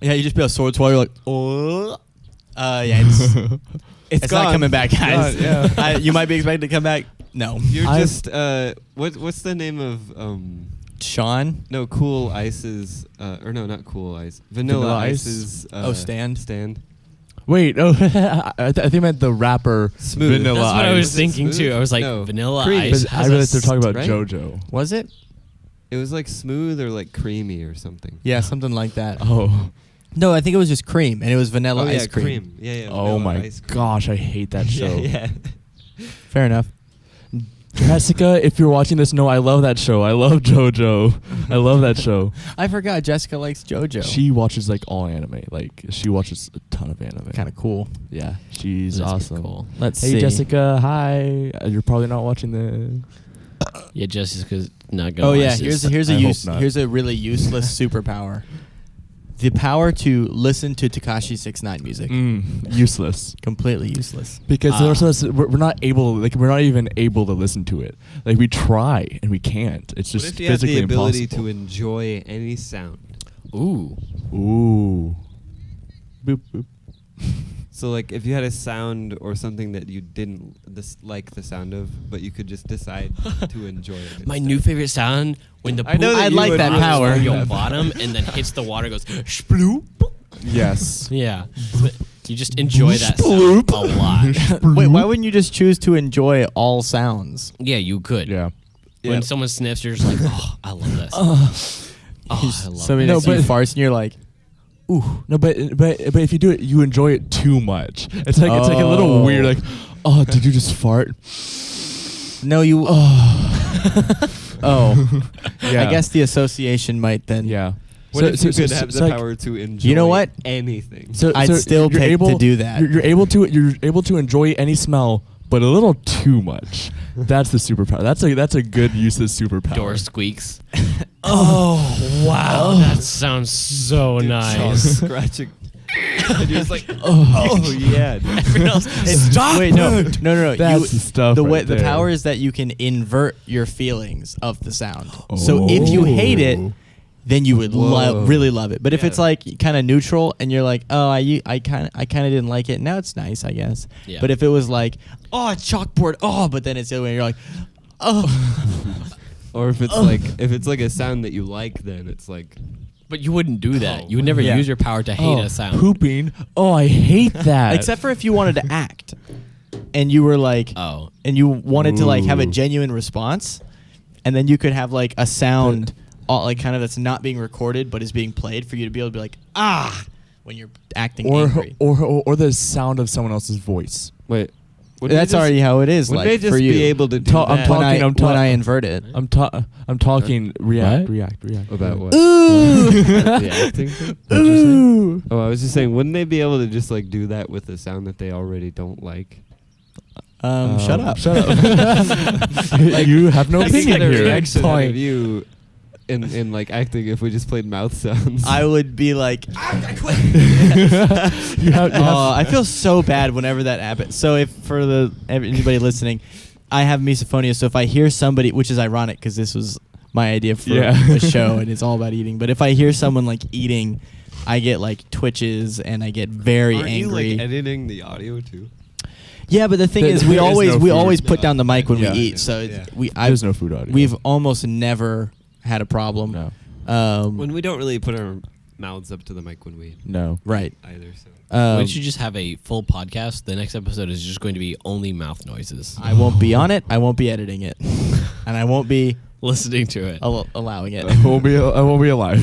Yeah, you just be a sword swallow. You're like, oh, yeah, it's not gone. coming back, guys. Gone, yeah. You might be expected to come back. No, You're I've- just what's the name of Sean. no Cool Ice's or no, not Cool Ice. Vanilla Vanilla Ice? Ice's Stand. Stand. Wait, oh, I think I meant the rapper Smooth. Vanilla That's what I Ice. was thinking Smooth? too. I was like, No. Vanilla Creamy. Ice. But I has realized they're talking about right? JoJo. Was it? It was like smooth or like creamy or something. Yeah, something like that. Oh. No, I think it was just cream, and it was vanilla Oh yeah, ice cream. Yeah. Oh vanilla my ice cream. gosh, I hate that show. Yeah. Fair enough. Jessica, if you're watching this, no, I love that show. I love JoJo. I love that show. I forgot Jessica likes JoJo. She watches like all anime. Like she watches a ton of anime. Kind of cool. Yeah, she's That's awesome. cool. Let's Hey see. Jessica, hi. You're probably not watching this. Yeah, Jessica's not gonna. Oh yeah, watch this. here's I a hope not. here's a really useless superpower. The power to listen to Tekashi 6ix9ine music. Useless. Completely useless. Because we're not able, like we're not even able to listen to it. Like we try and we can't. It's What just if you had physically the ability impossible. to enjoy any sound? Ooh. Ooh. Boop boop. So like if you had a sound or something that you didn't like the sound of, but you could just decide to enjoy it. My instead. new favorite sound when the I know poop that I'd you like would that really power. like your that. bottom and then hits the water, goes sploop. Yes. Yeah, you just enjoy that sound a lot. Wait, why wouldn't you just choose to enjoy all sounds? Yeah, you could. Yeah. When Yep. someone sniffs, you're just like, oh, I love this. I love Somebody it. No, next to you but- farts and you're like, ooh. No, but if you do it, you enjoy it too much. It's like a little Oh. weird. Like, oh, did you just fart? No, you. Oh. Yeah. I guess the association might then. Yeah. What if you could have the like- power to enjoy You know what? anything? I'd still you're pick able to do that. You're able to enjoy any smell, but a little too much. That's the superpower. That's a good useless superpower. Door squeaks. Oh wow, that sounds so nice. Scratching. And you're just like, oh yeah. Stop. Wait, no. That's the stuff. The right way the there. power is that you can invert your feelings of the sound. So if you hate it, then you would Whoa. really love it. But if Yeah. it's like kind of neutral and you're like, oh, I kind of didn't like it. Now it's nice, I guess. Yeah. But if it was like, oh, a chalkboard, oh, but then it's the other way, you're like, oh, Or if it's like a sound that you like, then it's like, But you wouldn't do that. You would never Yeah. use your power to hate a sound. Pooping. Oh, I hate that. except for if you wanted to act, and you were like, Oh. and you wanted to like have a Ooh. genuine response, and then you could have like a sound, like kind of that's not being recorded but is being played for you to be able to be like, ah, when you're acting angry. or the sound of someone else's voice. wait. That's already how it is. Wouldn't Like they just for you, be able to do Ta- I'm that? talking- when I invert it. I'm talking. React. What? React. About what? Ooh, The acting thing? ooh. Oh, I was just saying, wouldn't they be able to just like do that with a sound that they already don't like? Shut up. Shut up. You have no I can opinion get a here. reaction out of you in like acting if we just played mouth sounds. I would be like, I quit. You have- I feel so bad whenever that happens. So if for anybody listening, I have misophonia. So if I hear somebody, which is ironic because this was my idea for Yeah. a show and it's all about eating. But if I hear someone like eating, I get like twitches and I get very Aren't you angry. like editing the audio too? Yeah, but the thing is, There we is always no we food. always put down the mic when Yeah. we eat. Yeah. So Yeah. There's no food audio. we've almost never had a problem. No. When we don't really put our mouths up to the mic when we eat No. Right. either. So Why don't you just have a full podcast? The next episode is just going to be only mouth noises. I won't be on it. I won't be editing it, and I won't be Listening to it. allowing it. I won't be alive.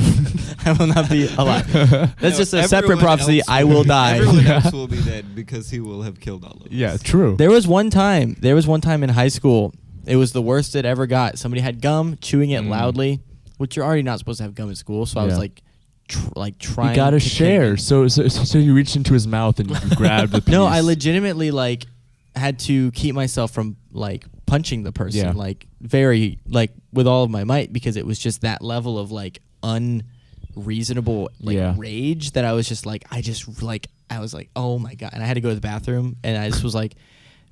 I will not be alive. That's No, just a separate everyone prophecy. else I will die. Everyone else will be dead because he will have killed all of us. Yeah, true. There was one time in high school. It was the worst it ever got. Somebody had gum, chewing it loudly, which you're already not supposed to have gum in school. So I was Yeah. like trying. You gotta to share. So you reached into his mouth and you grabbed the piece. No, I legitimately like had to keep myself from like punching the person, Yeah. like very like with all of my might, because it was just that level of like unreasonable like Yeah. rage that I was just like I was like, oh my god, and I had to go to the bathroom, and I just was like,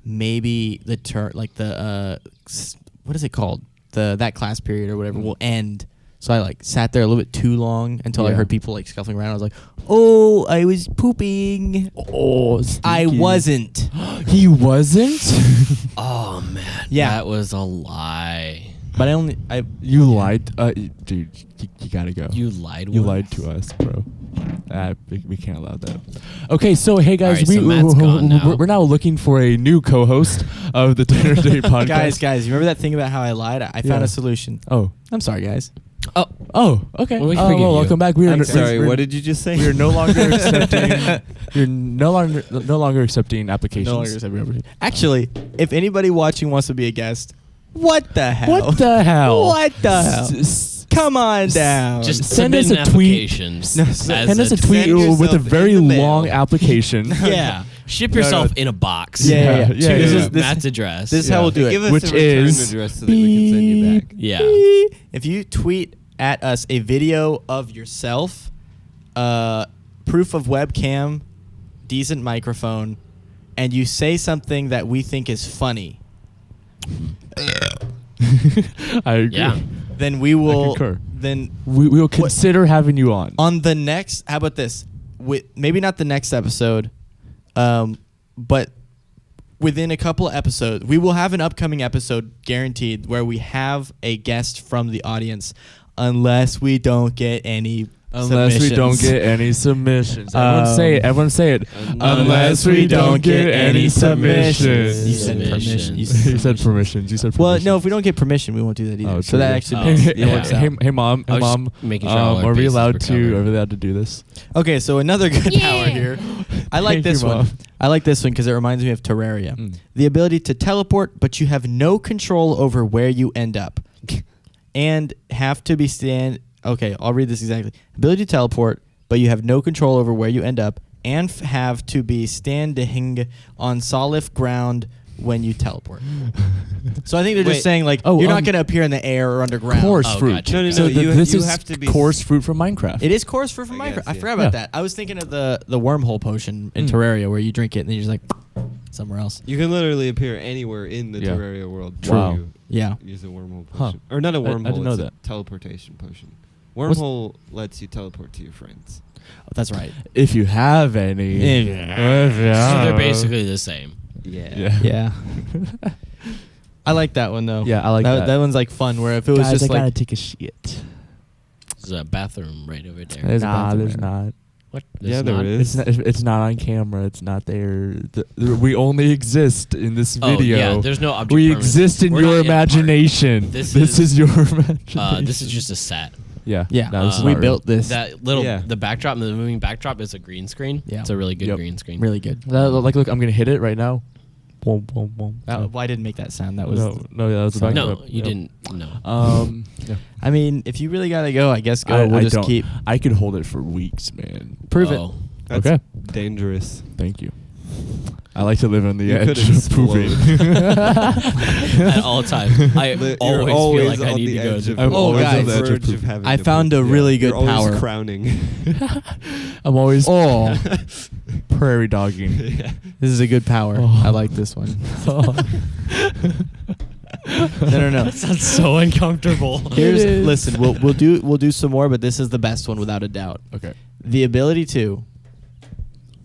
maybe the what is it called, that class period or whatever will end. So I like sat there a little bit too long until I Yeah. heard people like scuffling around. I was like, oh, I was pooping. Oh, I stinky. wasn't. He wasn't. Oh man. Yeah. That was a lie. But You lied, dude. You gotta go. You lied. You one? lied to us, bro. We can't allow that. Okay, so hey guys, All right, so Matt's gone now. we're now looking for a new co-host of the Dinner Date podcast. Guys, you remember that thing about how I lied? I found a solution. Oh, I'm sorry, guys. oh, okay. Well, we Oh, forgive you. welcome back. We are I'm sorry. What did you just say? We are no longer accepting. You're no longer accepting applications. Actually, if anybody watching wants to be a guest, what the hell? What the hell? What the hell? Come on down. Just Send us submit a tweet. applications. No, as Send us a Send tweet yourself with a in very the mail. long application. Yeah. Ship yourself in a box. Yeah. To This is- Matt's address. This is how we'll do Give it. us Which a return is address so that we can send you back. yeah. If you tweet at us a video of yourself, proof of webcam, decent microphone, and you say something that we think is funny, I agree. Yeah. then we will. concur. Then We will consider having you on the next. How about this? Maybe not the next episode, but within a couple of episodes, we will have an upcoming episode guaranteed where we have a guest from the audience, unless we don't get any. Unless we don't get any submissions. Everyone say it. Unless we don't get any submissions. You said permission. You said You said permissions. You said permissions. Well, no, if we don't get permission, we won't do that either. Oh, so that true. actually Oh, works yeah. out. Hey, mom. I Hey, was mom. just making sure all our Are we bases allowed were to? covered. Are we allowed to do this? Okay, so another good power here. I like Thank this you, one. Mom. I like this one because it reminds me of Terraria. The ability to teleport, but you have no control over where you end up, and have to be Okay, I'll read this exactly. Ability to teleport, but you have no control over where you end up, and have to be standing on solid ground when you teleport. So I think they're Wait. just saying like you're not going to appear in the air or underground. Coarse Oh, fruit. gotcha. No, So you this you is have to be coarse fruit from Minecraft. It is coarse fruit from I Minecraft. guess, I yeah. forgot about that. I was thinking of the wormhole potion in Terraria where you drink it and then you're just like somewhere else. You can literally appear anywhere in the Yeah. Terraria world. True. Wow. You Yeah. use a wormhole Huh. potion. Or not a wormhole, didn't know it's that. a teleportation potion. What's- Wormhole lets you teleport to your friends. Oh, that's right. If you have any. Yeah. So they're basically the same. Yeah. Yeah. I like that one though. Yeah, I like that. That one's like fun where if it was Guys, just I gotta like take a shit. There's a bathroom right over there. There's a bathroom there's there. not. What? Yeah, There's there not? is. It's not on camera. It's not there. We only exist in this Oh, video. yeah, there's no object We permanence. exist in We're your not in a park. imagination. This is is- your imagination. This is just a set. Yeah. Yeah. No, this is we not built this. That little Yeah. the backdrop, the moving backdrop is a green screen. Yeah. It's a really good Yep. green screen. really good. Like, look, I'm gonna hit it right now. Boom, boom, boom. Well, I didn't make that sound. That was. no, that was the Sorry. back No, up. you Yep. didn't. No. Yeah. I mean, if you really gotta go, I guess go. I We'll just don't. keep. I could hold it for weeks, man. Prove Oh. That's Okay. dangerous. Thank you. I like to live on the You could edge of explode. pooping. At all times, I You're always feel like I on need the to go. edge To of I'm poop. always on On the the edge of verge of poop. having I to found poop. a really good You're always power. crowning. I'm always Oh, prairie dogging. Yeah. this is a good power. Oh. I like this one. No. That sounds so uncomfortable. Here's It is. listen. We'll do some more, but this is the best one without a doubt. Okay. The ability to.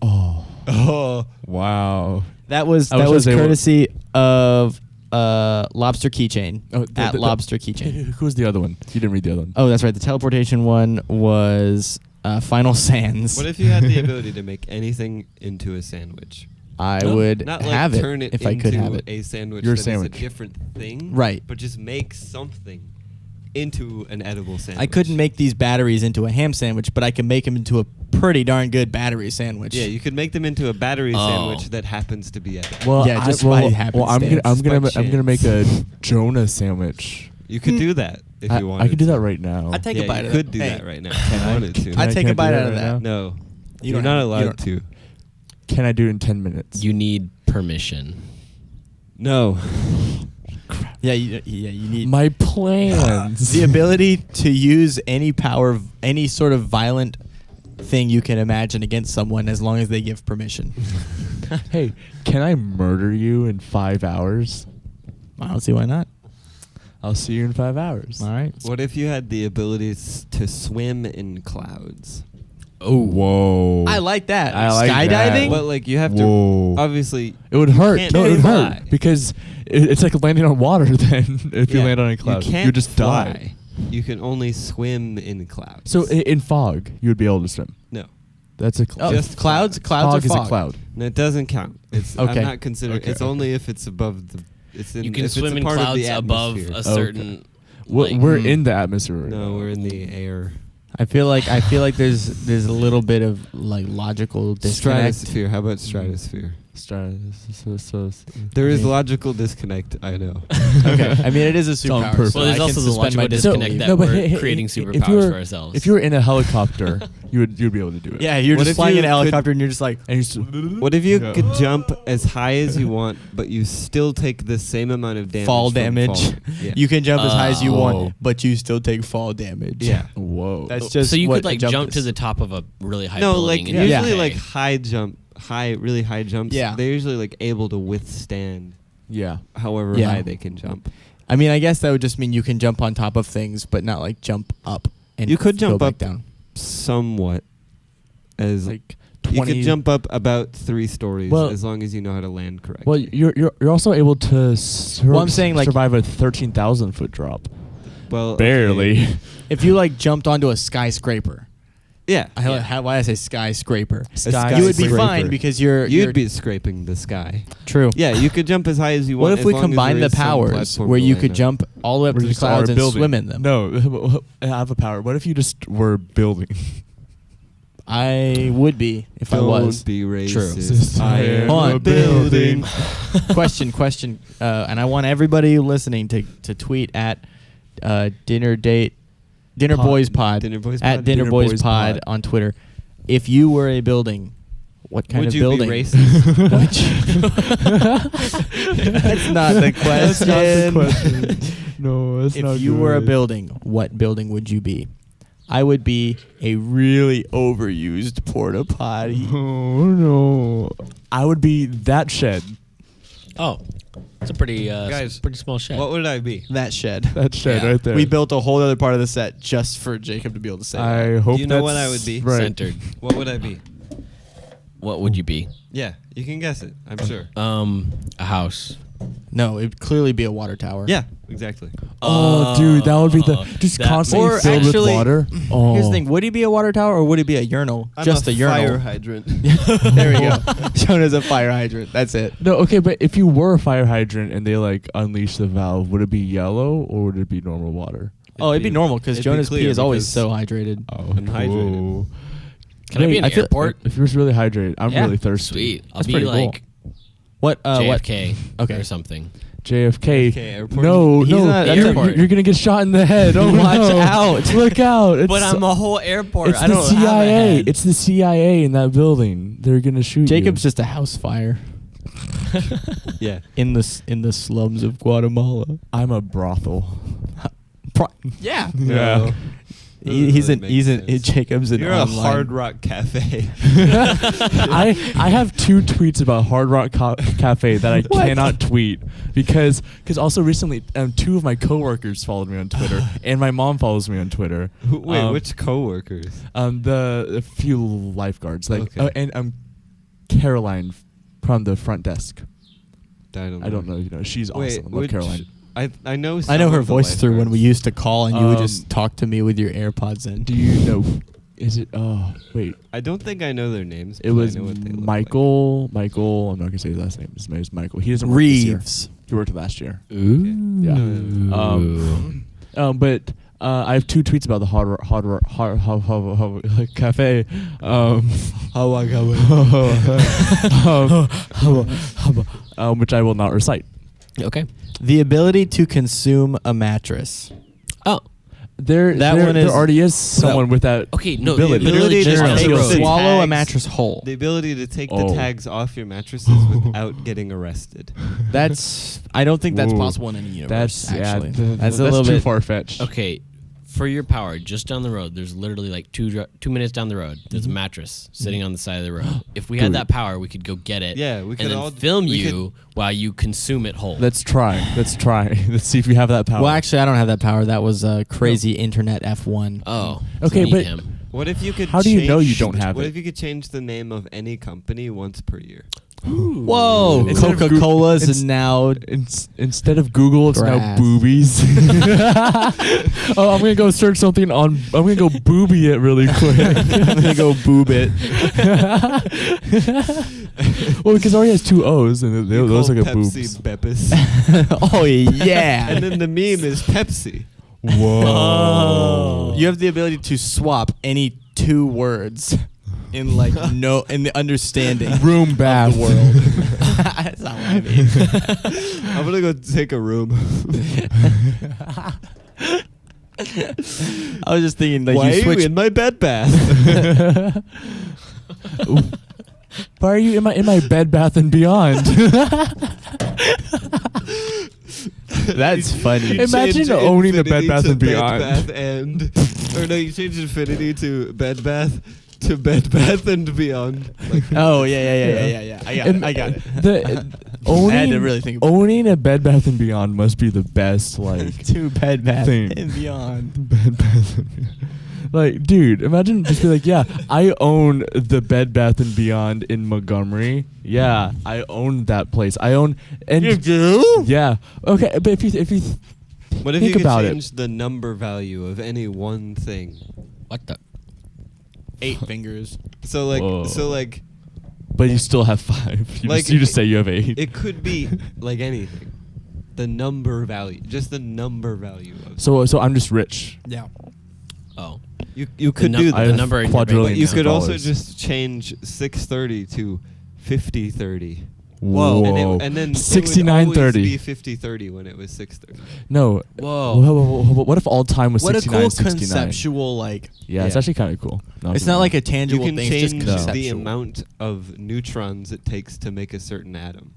Oh. Wow. That was I wish I was able- courtesy of Lobster Keychain at the- Lobster Keychain. Who was the other one? You didn't read the other one. Oh, that's right. The teleportation one was Final Sands. What if you had the ability to make anything into a sandwich? I would Not like have turn it it if I could into have it. a sandwich Your that is sandwich. a different thing. Right. But just make something into an edible sandwich. I couldn't make these batteries into a ham sandwich, but I can make them into a pretty darn good battery sandwich. Yeah, you could make them into a battery Oh. sandwich that happens to be edible. Well, Yeah, just well, by happenstance. I'm gonna By I'm gonna make a Jonah sandwich. You could do that if you wanted. I could do that right now. I'd take Yeah, a bite you of could that. do Hey, that right now if you wanted to. I'd take Can I a bite do out of right that. now? No, You you're don't not have- you allowed don't- to. Can I do it in 10 minutes? You need permission. No. Yeah, you need My plans. the ability to use any power, any sort of violent thing you can imagine against someone as long as they give permission. Hey, can I murder you in 5 hours? I don't see why not. I'll see you in 5 hours. All right. What if you had the ability to swim in clouds? Oh, Whoa. I like that. I like skydiving. But like you have Whoa. to obviously It would hurt. can't No, it would fly. hurt because it's like landing on water. Then if you Yeah, land on a cloud, you can't just fly. die. You can only swim in clouds. So in fog, you would be able to swim. no. That's a Oh, Just clouds. Clouds fog are is fog. a cloud. No, it doesn't count. It's Okay. I'm not considering. Okay. It's only if it's above the. It's in. You can if swim it's a in part of clouds the above atmosphere. a certain. like- We're in the atmosphere. Right No, now. we're in the air. I feel like there's a little bit of like logical disconnect. Stratosphere. How about stratosphere? There is Okay. logical disconnect. I know. Okay, I mean it is a on superpower. purpose. so Well, there's I also can the suspend my logical disbelief. disconnect that No, but we're hey, creating if superpowers you're- for ourselves. If you were in a helicopter, you'd be able to do it. Yeah, you're What just if flying you in a could- helicopter and you're just like, And you What if you Yeah. could jump as high as you want, but you still take the same amount of damage? fall from damage. falling? Yeah. You can jump as high as you Oh. want, but you still take fall damage. Yeah. Whoa. That's just so you what could like a jump to is. the top of a really high No, building. like and you'd be usually okay. like really high jumps. Yeah. They're usually like able to withstand yeah. however Yeah. high they can jump. I mean, I guess that would just mean you can jump on top of things, but not like jump up. And You could go jump back up down. Somewhat, as Like you 20. could jump up about 3 stories Well- as long as you know how to land correctly. Well, you're also able to Well, I'm saying, like- survive a 13,000 foot drop. Well, okay. Barely. If you like jumped onto a skyscraper, Yeah. why I say skyscraper? Sky You would be scraper. fine because you're You'd be scraping the sky. true. Yeah, you could jump as high as you What want. if we as long as combine there the is some powers platform where to you land could on. jump all the way up to the clouds and swim in them? No, I have a power. What if you just were building? I would be if I was. Don't be racist. True. I am Hold a on. building. question, and I want everybody listening to tweet at Dinner Boys Pod Dinner Boys at Pod? Dinner Dinner Boys Boys Pod Pod. on Twitter. If you were a building, what kind Would of you building? be racist? That's not the question. No, that's not If you were a good. building, what building would you be? I would be a really overused porta potty. Oh no! I would be that shed. Oh, it's a pretty Guys, pretty small shed. What would I be? That shed. That shed Yeah. right there. We built a whole other part of the set just for Jacob to be able to say that. I hope. Do you know what that's I would be? Right. Centered. What would I be? What would you be? Yeah, you can guess it. I'm sure. A house. No, it'd clearly be a water tower. Yeah, exactly. Oh, dude, that would be the just that- constantly Or filled actually- with water. Oh. Here's the thing: would he be a water tower or would he be a urinal? Just a urinal. fire hydrant. There we go. Jonah's a fire hydrant. That's it. No, okay, but if you were a fire hydrant and they like unleash the valve, would it be yellow or would it be normal water? Oh, it'd be normal because it'd be Jonah's pee clear is always because- so hydrated. Oh, I'm hydrated. Can I be an I feel- airport? If you're really hydrated, I'm Yeah. really thirsty. Sweet. I'll That's be pretty cool. like What? What? JFK Okay. or something. JFK. JFK airport. No, He's no, not- that's you're, airport. you're gonna get shot in the head. Oh, Watch no. out. Look out! It's, But I'm a whole airport. it's I the don't have a CIA. head. It's the CIA in that building. They're gonna shoot Jacob's you. just a house fire Yeah. in the slums of Guatemala. I'm a brothel. Yeah. No. He's Doesn't really make sense. Jacob's an You're online. a Hard Rock Cafe. I have 2 tweets about Hard Rock Cafe that I cannot tweet because also recently 2 of my coworkers followed me on Twitter and my mom follows me on Twitter. Wait, which coworkers? The few lifeguards Okay. and Caroline from the front desk. I don't know. I don't know. You know, she's Wait, awesome. I love Caroline. I know. I some know her of the voice through when we lifeguards. used to call and you would Um, just talk to me with your AirPods in. Do you know? Is it? Oh, wait. I don't think I know their names. It but I was know what they look Michael. Michael. I'm not gonna say his last name. His name is Michael. He doesn't work this year. Reeves. He worked last year. Ooh. Yeah. But I have 2 tweets about the Hard Cafe. Which I will not recite. Okay. The ability to consume a mattress. Oh. There is- already is someone with that Okay, no, ability. the ability Just to take- road. swallow a Tags. mattress whole. The ability to take Oh. the tags off your mattresses without getting arrested. That's. I don't think that's Whoa. possible in any universe. That's actually. yeah. That's a little too bit far fetched. Okay, for your power, just down the road, there's literally like 2 minutes down the road. There's a mattress sitting on the side of the road. If we had that power, we could go get it. Yeah, we could and then all film we you while you consume it whole. Let's try. Let's see if we have that power. Well, actually, I don't have that power. That was crazy internet F1. Oh, Okay, meet but- him. What if you could? How do you know you change- don't have What it? if you could change the name of any company once per year? Whoa! Instead of Coca-Cola's it's- now. Instead of Google, it's now Grass. boobies. Oh, I'm gonna go search something on. I'm gonna go booby it really quick. I'm gonna go boob it. Well, because it already has 2 O's, and You those call are like Pepsi boobs. Beppis. Oh yeah! And then the meme is Pepsi. Whoa! You have the ability to swap any 2 words in like in the understanding Room bath. of the world. That's not what I mean. I'm gonna go take a room. I was just thinking like Why you are you switch. in my bed bath? Why are you in my Bed Bath and Beyond? That's funny. You Imagine change owning a Bed Infinity Bath to and Beyond. Bed Bath and, or no, you change Infinity to Bed Bath and Beyond. Like, Oh yeah. I got it. The owning, I had to really think about owning a Bed Bath and Beyond must be the best. Like 2 Bed Bath thing. and Beyond. Bed Bath and Beyond. Like, dude, imagine just be like, yeah, I own the Bed Bath and Beyond in Montgomery. Yeah, I own that place. I own and You do? yeah. Okay, but if you what if think you could about it. change the number value of any one thing? What the? 8 fingers. So like, Whoa. but you still have 5. You just say you have 8. It could be like anything. The number value, just the number value of. So I'm just rich. Yeah. Oh. You could num- do the that. have number in your quadrillions bank But you of could also dollars. just change 630 to 5030. Whoa. And then 6930. it would always be 5030 when it was 630. No. Whoa. What if all time was What a 69, cool 69? conceptual like. Yeah, it's actually kind of cool. It's not like a You tangible can thing. It's just change conceptual. the amount of neutrons it takes to make a certain atom.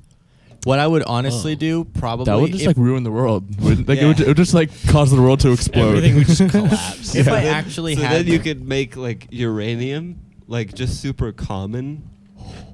What I would honestly Oh. do probably that would just if, like ruin the world. Like Yeah. it would just like cause the world to explode. Everything would just collapse. if So I then- actually so had then you could make like uranium like just super common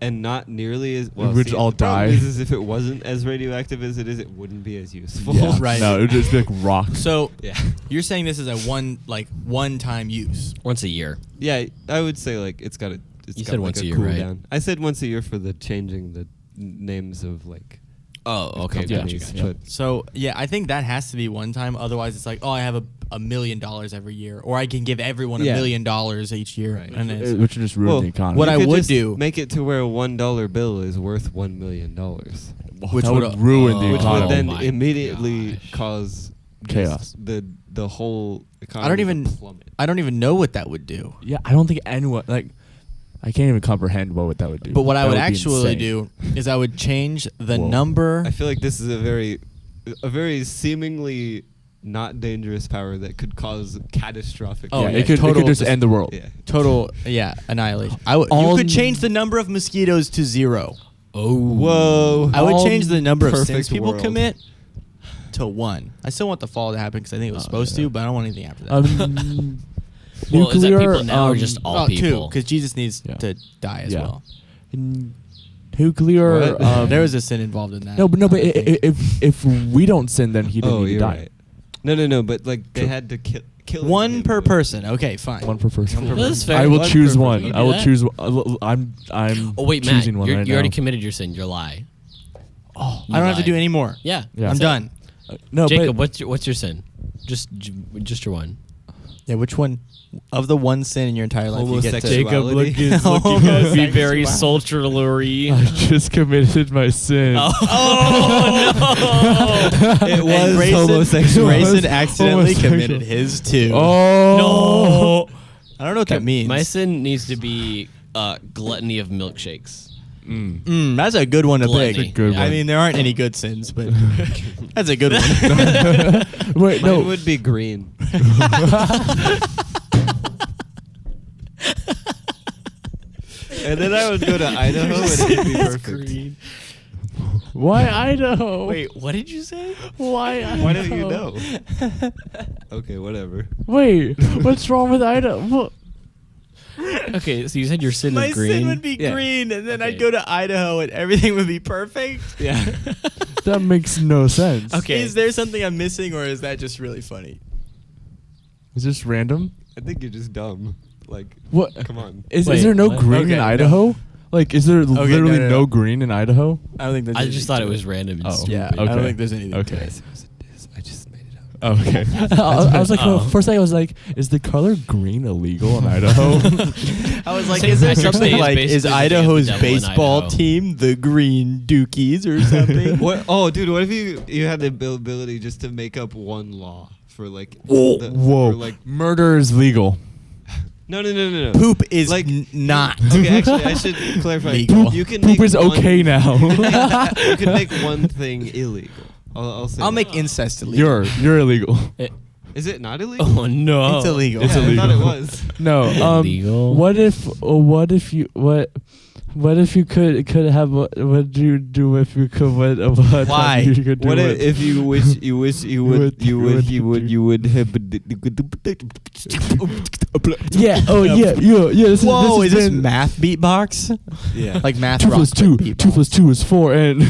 and not nearly as well. Which all the problem die. is if it wasn't as radioactive as it is, it wouldn't be as useful. Yeah. Right. No, it would just be like rocks. So Yeah. you're saying this is a one time use. Once a year. Yeah, I would say like it's got a. It's You got said like once a a year, cool right? down. I said once a year for the changing the names of like. Oh, okay. companies, Gotcha. but- So yeah, I think that has to be one time. Otherwise, it's like, oh, I have $1 million every year, or I can give everyone $1 Yeah. million each year. Right. And it's, Which would just ruin Well, the economy. What you I could would just do- make it to where a $1 bill is worth $1 million, which that would- would ruin the Oh, which economy. would then my immediately gosh. cause just Chaos. The whole economy. I don't to even plummet. I don't even know what that would do. Yeah, I don't think anyone like. I can't even comprehend what that would do. But what I That would be actually insane. do is I would change the Whoa. number. I feel like this is a very seemingly not dangerous power that could cause catastrophic. Oh, yeah, yeah, it could total just end the world. Yeah. Total annihilation. You All could change the number of mosquitoes to 0. Oh. Whoa. I would All change the number of perfect sins people world. commit to 1. I still want the fall to happen because I think it was supposed yeah. to, but I don't want anything after that. Well, is that nuclear, people now or just all people? because Jesus needs Yeah. to die as Yeah. well. nuclear. What? There was a sin involved in that. no, but I think. if we don't sin, then he didn't Oh, need to you're die. right. No, but like they True. had to kill One him, per but- person. Okay, fine. One per person. One per Well, that's fair. I will One choose per one. person. I will You do choose. I'm. Oh wait, Matt, choosing one right you already now. committed your sin. You're lie. I You don't have to lied. do any more. Yeah. Yeah. I'm done. No, Jacob, but what's your sin? Just your one. Yeah, which one of the one sin in your entire life you get to? Homosexuality. to be very sultry. I just committed my sin. Oh no! It And was Grayson, homosexual. Grayson accidentally Homosexual. committed his too. Oh I don't know what that means. My sin needs to be gluttony of milkshakes. That's a good one to Gluttony. pick. That's a good I one. mean, there aren't any good sins, but that's a good one. Wait, Mine no. would be green. And then I would go to Idaho and it would be perfect. Why Idaho? Wait, what did you say? Why? Why don't you Idaho? know? Okay, whatever. Wait, what's wrong with Idaho? What? Okay, so you said your sin My is green. sin would be Yeah. green, and then Okay. I'd go to Idaho and everything would be perfect. Yeah. That makes no sense. Okay. Is there something I'm missing, or is that just really funny? Is this random? I think you're just dumb. Like, What? come on. Is Wait, there no what? green Okay, in no. Idaho? Like, is there literally no. no green in Idaho? I don't think there's I anything just thought to it was random. And Oh. stupid. Yeah, I Okay. don't think there's anything Okay. to it. It is. I just made it up. Oh, okay. I was like, first thing I was like, is the color green illegal in Idaho? I was like, St. is there Patrick's Day something is like, basically is the day of the Idaho's devil in baseball Idaho. team the Green Dookies or something? What? Oh, dude, what if you had the ability just to make up one law for like Whoa. for like Murder is legal. no. Poop is Like- not. Okay, actually, I should clarify. Legal. You can Poop make is okay now. You can make one thing illegal. I'll say. I'll that. make incest illegal. You're illegal. Is it not illegal? Oh no! It's illegal. It's Yeah, I thought it illegal. was. No. Illegal. What if you could have what would you do if you could what Why? you could do What it? if you wish you would have yeah yeah this Whoa, is this been- math beatbox? yeah. Like math 2 rock, plus but 2 beatbox. 2 plus 2 is 4 and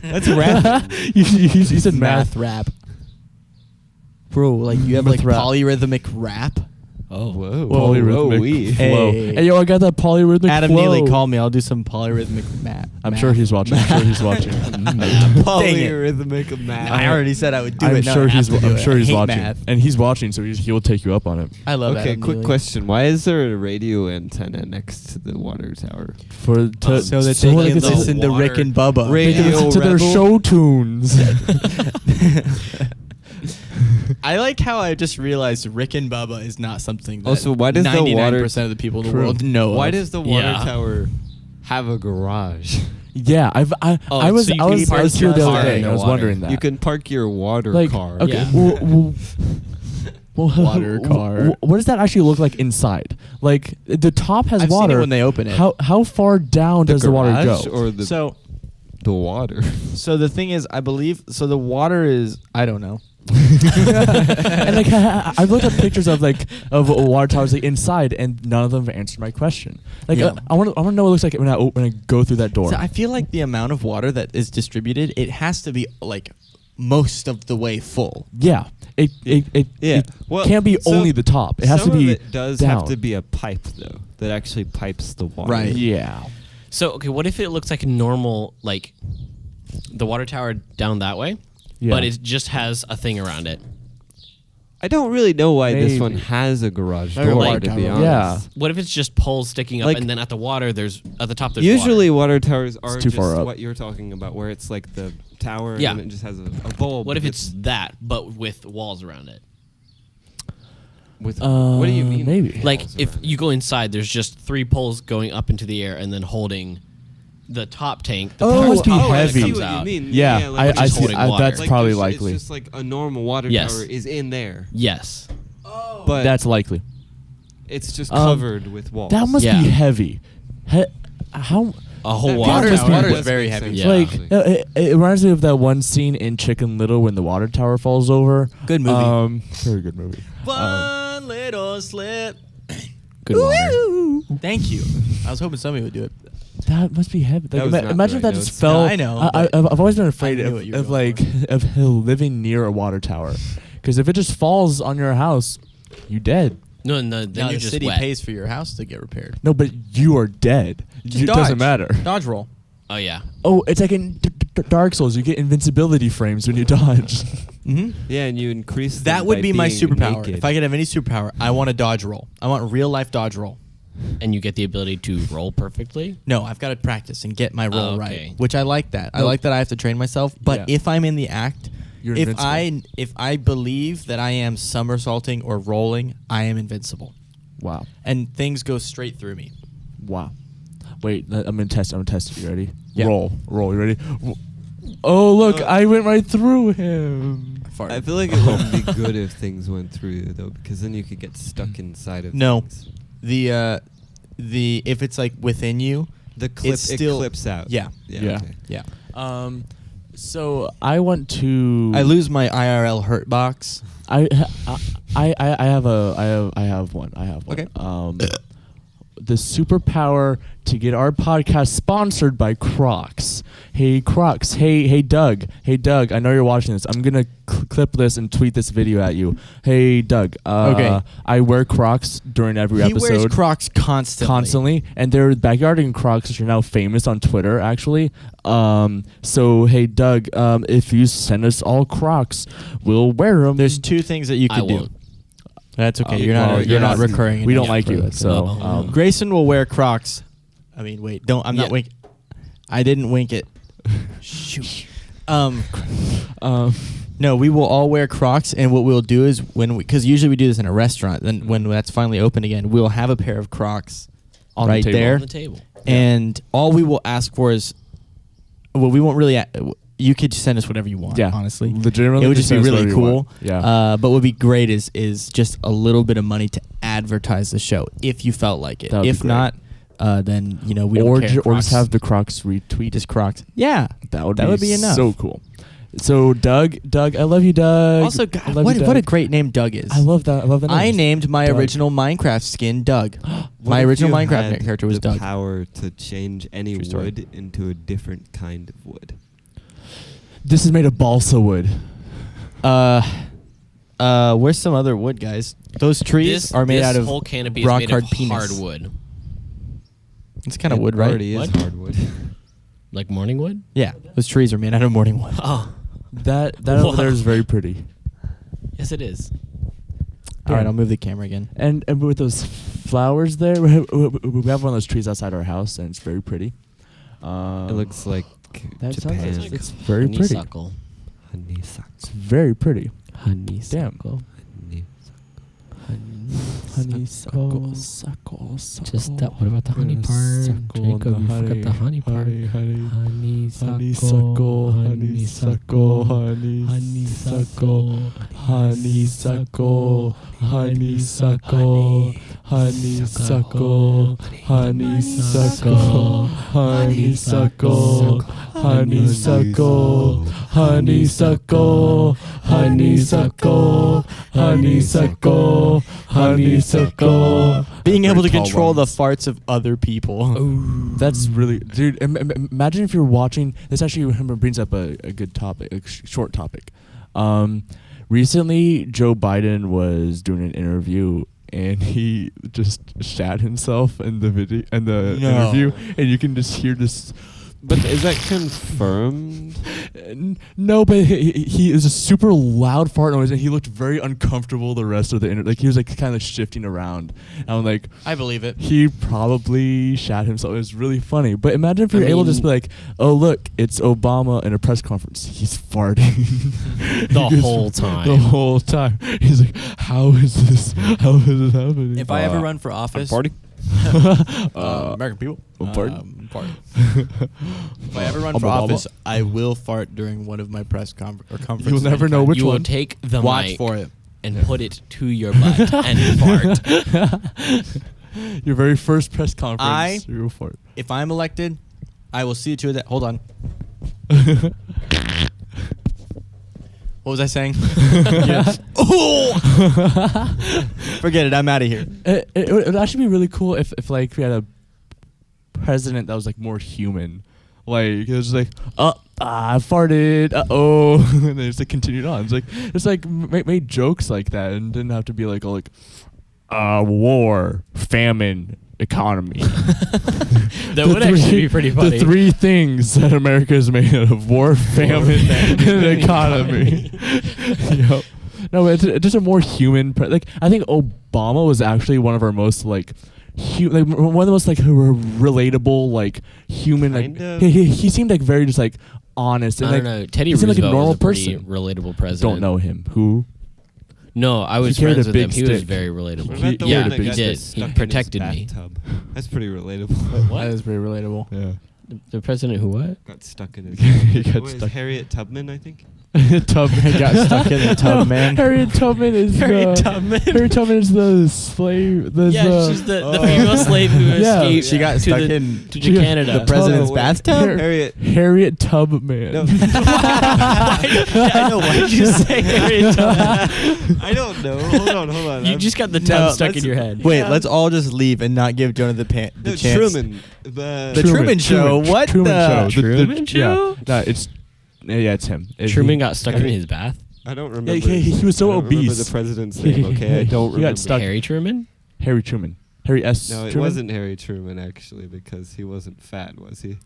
That's rap. you said math. rap. Bro, like you have like Math rap. polyrhythmic rap. Oh, Whoa. Polyrhythmic Whoa-wee. flow. Hey. Hey yo, I got that polyrhythmic Adam flow. Neely, call me. I'll do some polyrhythmic math. I'm sure he's watching. I'm sure he's watching. Polyrhythmic math. I already said I would do I'm it. Now sure I have he's. to do I'm it. sure I he's hate watching, math. and he's watching, so he will take you up on it. I love Okay, Adam quick Neely. question. Why is there a radio antenna next to the water tower? For to, So that so they like can it's- listen to water- Rick and Bubba. they can Radio listen to their Rebel? show tunes. I like how I just realized Rick and Bubba is not something that Also, why does the 99% of the people in the True. world know Why of. does the water Yeah. tower have a garage? Yeah, I Oh, was so you I can was park here your the car other day. in I the was water. wondering that. You can park your water like car. okay, Yeah. Water car. What does that actually look like inside? Like the top has I've seen water. it when they open it. How far down does the water garage go? or the the water? So the thing is, I believe the water is. I don't know. And like I've looked at pictures of water towers like inside, and none of them have answered my question. Like Yeah. I want to know what it looks like when I go through that door. So I feel like the amount of water that is distributed, it has to be like most of the way full. Yeah, it Well, can't be so only the top. It has some to be. Of it does down. have to be a pipe though that actually pipes the water. Right. Yeah. So okay, what if it looks like a normal like the water tower down that way, Yeah. but it just has a thing around it? I don't really know why this Maybe. one has a garage Maybe door, water to be tower. honest. Yeah. What if it's just poles sticking up, Like- and then at the water there's at the top there's Usually water? water towers are too just far up. what you're talking about, where it's like the tower Yeah. and it just has a bulb. What if it's that but with walls around it? with what do you mean? maybe. Like walls if around you go inside, there's just 3 poles going up into the air and then holding the top tank. The Oh, it power must be that heavy. I see comes what out. you mean. Yeah, like I just see- holding water. that's Like, probably there's- likely. It's just like a normal water Yes. tower is in there, Yes. but That's likely. it's just Um, covered with walls. That must Yeah. be heavy. How? A whole That water must be- tower. water does is very make heavy. sense, Yeah. Like actually. it reminds me of that one scene in Chicken Little when the water tower falls over. Good movie. Very good movie. One little slip. Good water. Thank you. I was hoping somebody would do it. That must be heavy. That was not Imagine if the that right just notes. fell. No, I know, I've always been afraid I knew of, what you were of going like of living near a water tower, because if it just falls on your house, you dead. No, then Now you're the just city wet. pays for your house to get repaired. No, but you are dead. Just It dodge. doesn't matter. Dodge roll. Oh yeah. Oh, it's like in Dark Souls. You get invincibility frames when you dodge. Mm-hmm. yeah, and you increase them That would by be my being superpower. naked. If I could have any superpower, I want a dodge roll. I want real life dodge roll. And you get the ability to roll perfectly. No, I've got to practice and get my roll Okay. right. Which I like that. I No. like that I have to train myself. But Yeah. if I'm in the act, You're if invincible. if I believe that I am somersaulting or rolling, I am invincible. Wow. And things go straight through me. Wow. Wait, I'm gonna test. I'm gonna test it. You ready? Yeah. Roll. You ready? Oh look, I went right through him. Farted. I feel like it wouldn't be good if things went through you though, because then you could get stuck inside of No. things. The if it's like within you, The clip It's still- it clips out. yeah. Yeah. Okay. yeah. So I want to. I lose my IRL hurt box. I have one. I have one. Okay. the superpower to get our podcast sponsored by Crocs. Hey Crocs, hey Doug, I know you're watching this. I'm gonna clip this and tweet this video at you. Hey Doug, Okay. I wear Crocs during every He episode. wears Crocs constantly. And they're backyarding Crocs, which are now famous on Twitter actually. So hey Doug, if you send us all Crocs, we'll wear them. There's two things that you I could do. won't. That's okay. well, You're not yeah, recurring. We enough don't like for you, that. so Grayson will wear Crocs. I mean, wait, don't. I'm not Yeah. winking. I didn't wink it. Shoot. No, we will all wear Crocs, and what we'll do is because usually we do this in a restaurant. Then when that's finally open again, we'll have a pair of Crocs On the right table. there, On the table. and all we will ask for is, well, we won't really. You could send us whatever you want. Yeah, honestly, legitimately, it would just be send us really whatever you cool. want. Yeah. But what would be great is just a little bit of money to advertise the show if you felt like it. That would be If great. not, then we don't or care. or just Crocs. have the Crocs retweet. Just Crocs. Yeah, That would be enough. So cool. So Doug, I love you, Doug. Also, I God, love what you, a Doug. great name Doug is. I love that. I love that. I name. named my Doug. original Minecraft skin Doug. What My if original you Minecraft had character was the Doug. power to change any True story. wood into a different kind of wood. This is made of balsa wood. Where's some other wood, guys? Those trees are made out of whole canopy is rock made hard of penis. hardwood. It's kind of It wood, right? already is What? hardwood. Like morning wood? Yeah, those trees are made out of morning wood. Oh, That over there is very pretty. yes it is. All right, I'll move the camera again. And with those flowers there, we have one of those trees outside our house, and it's very pretty. It looks like that sounds Japan. like it's very pretty. Honeysuckle. Honeysuckle. It's very pretty. Honeysuckle. Honeysuckle, Just that. What about the honey part? Jacob, you forgot the honey part. Honeysuckle. honeysuckle, honeysuckle, honeysuckle, honeysuckle, honeysuckle, honeysuckle, honeysuckle, honeysuckle, honeysuckle, honeysuckle, honeysuckle, honeysuckle. Being able to Very tall control the ones. farts of other people. That's really, dude. Imagine if you're watching. This actually brings up a good topic, a short topic. Recently, Joe Biden was doing an interview, and he just shat himself in the video and the interview, and you can just hear this. But is that confirmed? No, but he is a super loud fart noise, and he looked very uncomfortable the rest of the interview. Like he was like kind of shifting around. And I'm like, I believe it. he probably shat himself. It was really funny. But imagine if you're able to just be like, oh look, it's Obama in a press conference. He's farting The He whole goes, time. The whole time. He's like, how is this? How is this happening? If I ever run for office, Party? American people, pardon? pardon. If I ever run for Obama. office, I will fart during one of my press conferences. You'll never know which You will one. take the Watch mic for it. and put it to your butt and fart. Your very first press conference. I- You'll fart. If I'm elected, I will see to it that. Hold on. What was I saying? Forget it. I'm out of here. It would actually be really cool if like we had a president that was like more human. Like it was like, I farted, and then it's like continued on. It's like made jokes like that and didn't have to be like all like, war, famine, economy. That would actually be pretty funny. The three things that America is made out of: war, famine, and economy. Yep. No, it's just a more human. Like I think Obama was actually one of our most like like one of the most like relatable like human. Kind Like of. he seemed like very just like honest. And I like, don't know. Teddy he seemed Roosevelt like a normal was a pretty person. relatable president. Don't know him. Who? No, I was carried friends a with him. big He was stick. very relatable. What about the yeah, one that he got did. stuck He in his protected me. bathtub? That's pretty relatable. That is pretty relatable. Yeah. The president who what? Got stuck in his. He got What is stuck. Harriet Tubman, I think. Tubman got stuck in the tub, man. Harriet Tubman is Harriet the Tubman. Harriet Tubman is the slave. She's the female slave who Yeah. escaped. She got to stuck the- in to Canada. the president's Oh, bathtub. Harriet Tubman. No. I know. Why did you say Harriet Tubman? I don't know. Hold on. You just got the No, tub stuck in let's- your head. Wait, let's all just leave and not give Jonah the No, chance. Truman. The Truman Show. What Truman the? Show. Truman Show? Yeah, no, it's him. Truman got stuck in his bath. I don't remember. he was so I don't remember obese. the president's name. Okay, I don't He got remember. stuck. Harry Truman? Harry Truman. Harry S. No, it Truman? wasn't Harry Truman actually because he wasn't fat, was he?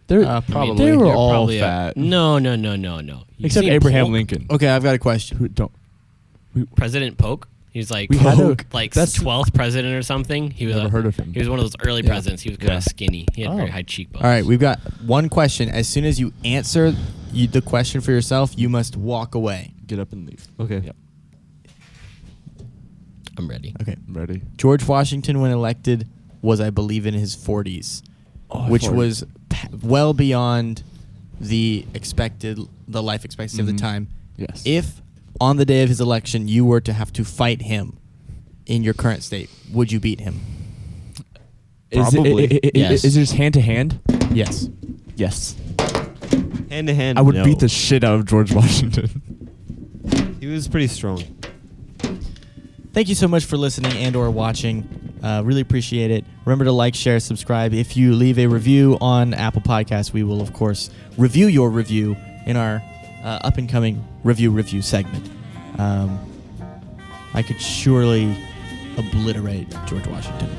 Probably. They were You're all probably fat. No. You've Except seen Abraham Polk? Lincoln. Okay, I've got a question. Who don't? President Polk. He's like We had a- like that's- 12th president or something. He was Never heard of him. He was one of those early Yeah. presidents. He was kind Yeah. of skinny. He had Oh. very high cheekbones. All right, we've got one question. As soon as you answer the question for yourself, you must walk away. Get up and leave. Okay. Yep. I'm ready. Okay. I'm ready. George Washington, when elected, was, I believe, in his 40s, which was well beyond the life expectancy of the Mhm. time. Yes. If on the day of his election you were to have to fight him in your current state, would you beat him? Probably. Yes. Is it just hand to hand? Yes. Yes. Hand to hand. I would no. beat the shit out of George Washington. He was pretty strong. Thank you so much for listening and or watching. Really appreciate it. Remember to like, share, subscribe. If you leave a review on Apple Podcasts, we will, of course, review your review in our up-and-coming review segment. I could surely obliterate George Washington.